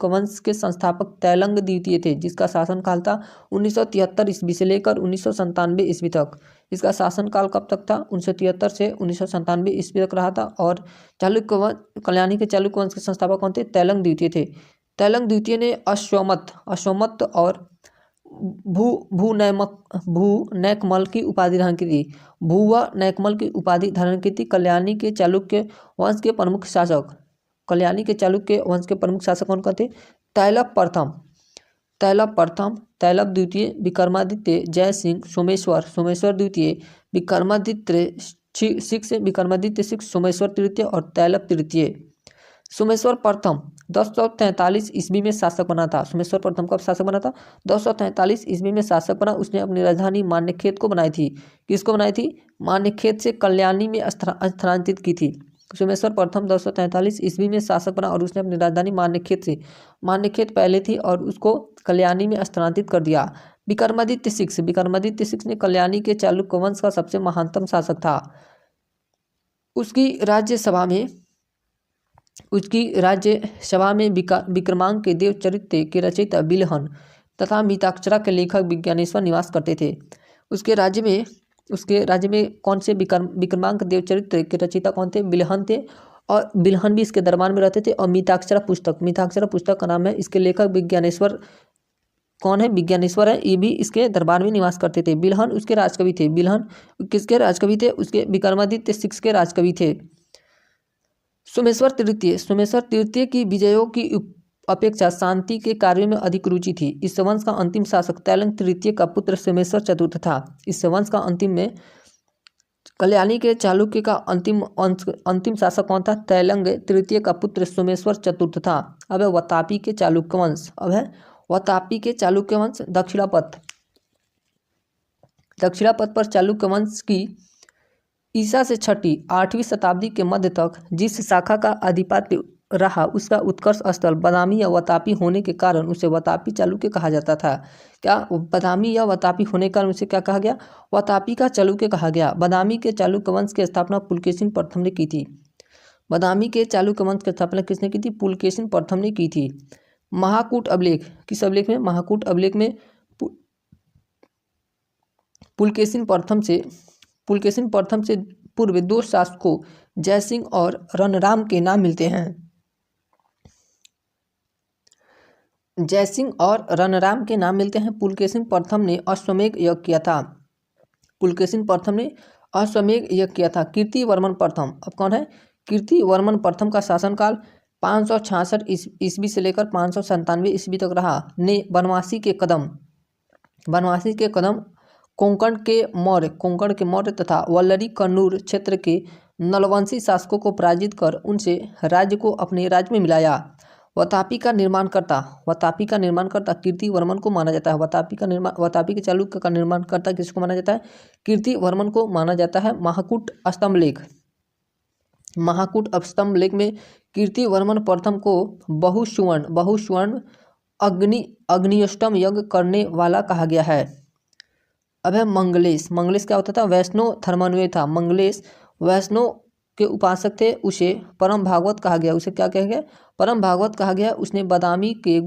वंश के संस्थापक तैलंग द्वितीय थे, जिसका शासनकाल था 1973 ईस्वी से लेकर 1997 ईस्वी तक। इसका शासनकाल कब तक था? 1973 से 1997 ईस्वी तक रहा था। और कल्याणी के चालुक्य वंश के संस्थापक कौन थे? तैलंग द्वितीय थे। तैलंग द्वितीय ने अश्वमत और भूनैकमल की उपाधि धारण की थी। भूवनैकमल की उपाधि धारण की थी। कल्याणी के चालुक्य वंश के प्रमुख शासक कौन थे? तैलप द्वितीय, विक्रमादित्य, जय सिंह, सोमेश्वर द्वितीय, विक्रमादित्य सिक्स, सोमेश्वर तृतीय और तैलप तृतीय। सोमेश्वर प्रथम 1043 ईस्वी में शासक बना था। सोमेश्वर प्रथम कब शासक बना था? 1043 ईस्वी में शासक बना। उसने अपनी राजधानी मान्यखेत को बनाई थी। किसको बनाई थी? मान्यखेत से कल्याणी में स्थानांतरित की थी। सोमेश्वर प्रथम 1043 ईस्वी में शासक बना और उसने अपनी राजधानी मान्यखेत पहले थी और उसको कल्याणी में स्थानांतरित कर दिया। विक्रमादित्य सिक्स ने कल्याणी के चालुक्य वंश का सबसे महानतम शासक था। उसकी राज्यसभा में विक्रमांक के देव चरित्र के रचयिता बिलहन तथा मिताक्षरा के लेखक विज्ञानेश्वर निवास करते थे। उसके राज्य में कौन से विक्रमांक देव चरित्र के रचयिता कौन थे? बिलहन थे। और बिलहन भी इसके दरबार में रहते थे। और मिताक्षरा पुस्तक का नाम है। इसके लेखक विज्ञानेश्वर कौन है? विज्ञानेश्वर है। ये भी इसके दरबार में निवास करते थे। बिलहन उसके राजकवि थे। बिलहन किसके राजकवि थे? उसके विक्रमादित्य सिक्स के राजकवि थे। सोमेश्वर तृतीय की विजयों की अपेक्षा शांति के कार्यों में अधिक रुचि थी। इस वंश का अंतिम शासक तैलंग तृतीय का पुत्र सोमेश्वर चतुर्थ था। इस वंश का अंतिम कल्याणी के चालुक्य का अंतिम शासक कौन था? तैलंग तृतीय का पुत्र सोमेश्वर चतुर्थ था। अब है वातापी के चालुक्य वंश। अब है वातापी के चालुक्य वंश। दक्षिणापथ पर चालुक्य वंश की ईसा से 6वीं-8वीं शताब्दी के मध्य तक जिस शाखा का आधिपत्य रहा उसका उत्कर्ष स्थल बादामी या वातापी होने के कारण उसे वातापी चालुक्य कहा जाता था। क्या बादामी या वातापी होने के कारण उसे क्या कहा गया? वातापी का चालुक्य कहा गया। बादामी के चालुक्य वंश की स्थापना पुलकेशिन प्रथम ने की थी। बादामी के चालुक्य वंश की स्थापना किसने की थी? पुलकेशिन प्रथम ने की थी। महाकूट अभिलेख, किस अभिलेख में? महाकूट अभिलेख में पुलकेशिन प्रथम से पूर्व 2 शासकों जयसिंह और रणराम के नाम मिलते हैं। जयसिंह और रणराम के नाम मिलते हैं। पुलकेशिन प्रथम ने अश्वमेध यज्ञ किया था। पुलकेशिन प्रथम ने अश्वमेध यज्ञ किया था। कीर्तिवर्मन प्रथम, अब कौन है? कीर्तिवर्मन प्रथम का शासनकाल 566 ईस्वी से लेकर 597 ईस्वी तक रहा। ने बनवासी के कदम कोंकण के मौर्य तथा वल्लरी कन्नूर क्षेत्र के नलवंशी शासकों को पराजित कर उनसे राज्य को अपने राज्य में मिलाया। वातापी का निर्माणकर्ता कीर्तिवर्मन को माना जाता है। वातापी के चालुक्य का निर्माणकर्ता किसको माना जाता है? कीर्तिवर्मन को माना जाता है। महाकूट स्तंभ लेख में कीर्तिवर्मन प्रथम को बहुसुवर्ण अग्निष्टम यज्ञ करने वाला कहा गया है। अब है मंगलेश क्या होता था? वैष्णव धर्मानुयायी था। मंगलेश वैष्णव के उपासक थे। उसे परम भागवत कहा गया। उसे क्या कहा गया? परम भागवत कहा गया। उसने बादामी के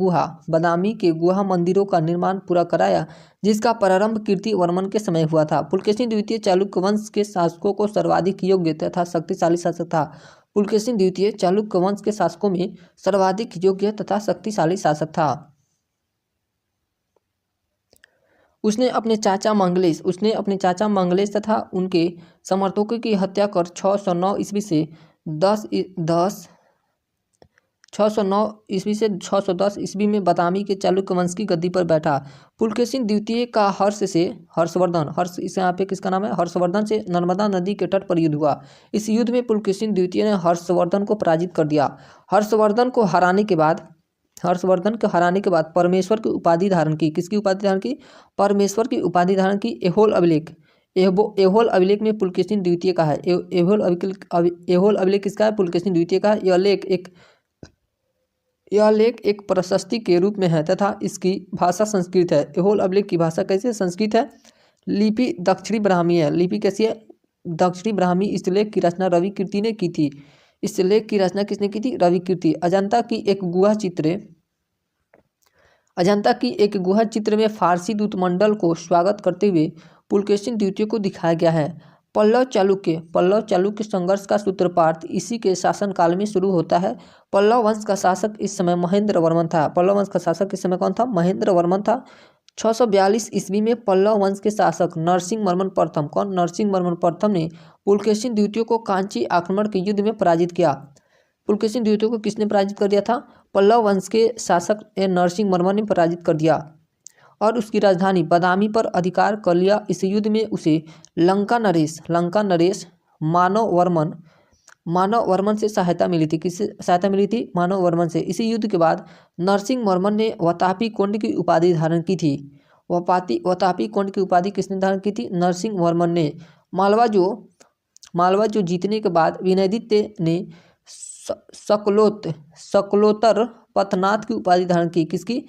गुहा मंदिरों का निर्माण पूरा कराया जिसका प्रारंभ कीर्तिवर्मन के समय हुआ था। पुलकेशिन द्वितीय चालुक्य वंश के शासकों को सर्वाधिक योग्य तथा शक्तिशाली शासक था। पुलकेशिन द्वितीय चालुक्य वंश के शासकों में सर्वाधिक योग्य तथा शक्तिशाली शासक था। उसने अपने चाचा मंगलेश तथा उनके समर्थकों की हत्या कर 609 ईस्वी से 610 ईस्वी में बादामी के चालुक्य वंश की गद्दी पर बैठा। पुलकेशिन द्वितीय का हर्षवर्धन से नर्मदा नदी के तट पर युद्ध हुआ। इस युद्ध में पुलकेशिन द्वितीय ने हर्षवर्धन को पराजित कर दिया। हर्षवर्धन के हराने के बाद परमेश्वर की उपाधि धारण की। किसकी उपाधि धारण की? परमेश्वर की उपाधि धारण की। एहोल अभिलेख में पुलकेशिन द्वितीय का है। एहोल अभिलेख किसका है? पुलकेशिन द्वितीय का। यह लेख एक प्रशस्ति के रूप में है तथा इसकी भाषा संस्कृत है। एहोल अभिलेख की भाषा कैसे? संस्कृत है। लिपि दक्षिणी ब्राह्मी है। लिपि कैसी है? दक्षिणी ब्राह्मी। इस लेख की रचना रवि कीर्ति ने की थी। इस लेख की रचना किसने की थी? रवि कीर्ति। अजंता की एक गुहा चित्र में फारसी दूतमंडल को स्वागत करते हुए पुलकेशिन द्वितीय को दिखाया गया है। पल्लव चालुक्य संघर्ष का सूत्रपात इसी के शासनकाल में शुरू होता है। पल्लव वंश का शासक इस समय महेंद्रवर्मन था। कौन था? महेंद्रवर्मन था। 642 ईस्वी में पल्लव वंश के शासक नरसिंहवर्मन प्रथम ने पुलकेशिन द्वितीय को कांची आक्रमण के युद्ध में पराजित किया। पुलकेशिन द्वितीय को किसने पराजित कर दिया था? पल्लव वंश के शासक नरसिंहवर्मन ने पराजित कर दिया और उसकी राजधानी बादामी पर अधिकार कर लिया। इस युद्ध में उसे लंका नरेश मानववर्मन से सहायता मिली थी। किससे सहायता मिली थी? मानववर्मन से। इसी युद्ध के बाद नरसिंहवर्मन ने वातापी कोंड की उपाधि धारण की थी। वातापी कोंड की उपाधि किसने धारण की थी? नरसिंहवर्मन ने। मालवा जो जीतने के बाद विनयदित्य ने सकलोतर पथनाथ की उपाधि धारण की। किसकी?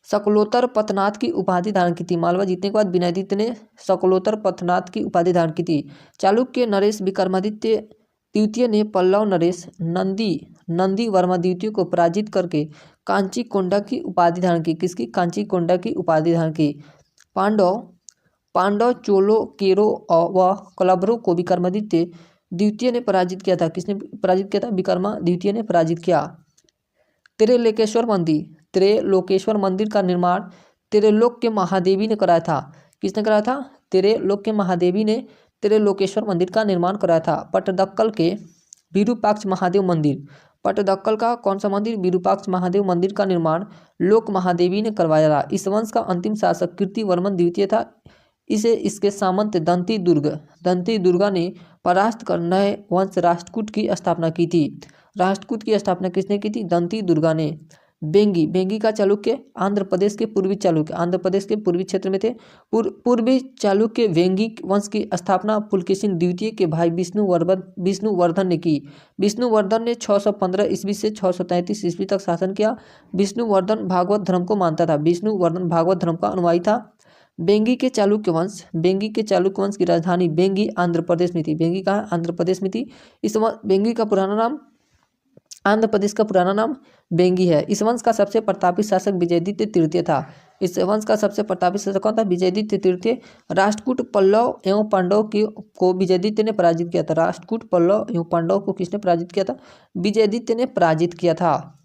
सकलोतर पथनाथ की उपाधि धारण की थी। मालवा जीतने के बाद विनयदित्य ने सकलोतर पथनाथ की उपाधि धारण की थी। चालुक्य नरेश विक्रमादित्य द्वितीय ने पल्लव नरेश नंदी वर्मा द्वितीय को पराजित करके कांची कोंडा की उपाधि धारण की। किसकी? कांची कोंडा की उपाधि धारण की। पांडव चोलो केरो व कलभरों को विक्रमादित्य द्वितीय ने पराजित किया था। किसने पराजित किया था? विक्रमादित्य ने पराजित किया। त्रिलोकेश्वर मंदिर का निर्माण त्रिलोक के महादेवी ने कराया था। किसने कराया था? त्रिलोक के महादेवी ने त्रिलोकेश्वर मंदिर का निर्माण कराया था। पट्टदक्कल के विरूपाक्ष महादेव मंदिर। पट्टदक्कल का कौन सा मंदिर? विरूपाक्ष महादेव मंदिर का निर्माण लोक महादेवी ने करवाया था। इस वंश का अंतिम शासक कीर्तिवर्मन द्वितीय था। इसे इसके सामंत दंती दुर्गा ने परास्त कर नए वंश राष्ट्रकूट की स्थापना की थी। राष्ट्रकूट की स्थापना किसने की थी? दंती दुर्गा ने। बेंगी का चालुक्य आंध्र प्रदेश के पूर्वी चालुक्य, आंध्र प्रदेश के पूर्वी क्षेत्र में थे। पूर्वी चालुक्य वेंगी वंश की स्थापना पुलकेशिन द्वितीय के भाई विष्णुवर्धन ने की। विष्णुवर्धन ने 615 ईस्वी से 633 ईस्वी तक शासन किया। विष्णुवर्धन भागवत धर्म को मानता था। विष्णुवर्धन भागवत धर्म का अनुयायी था। बेंगी के चालुक्य वंश की राजधानी बेंगी आंध्र प्रदेश में थी। बेंगी कहाँ? आंध्र प्रदेश में थी। बेंगी का पुराना नाम, आंध्र प्रदेश का पुराना नाम बेंगी है। इस वंश का सबसे प्रतापी शासक विजयादित्य तृतीय था। इस वंश का सबसे प्रतापी शासक कौन था? विजयादित्य तृतीय। राष्ट्रकूट पल्लव एवं पांडव को विजयादित्य ने पराजित किया था। राष्ट्रकूट पल्लव एवं पांडव को किसने पराजित किया था? विजयादित्य ने पराजित किया था।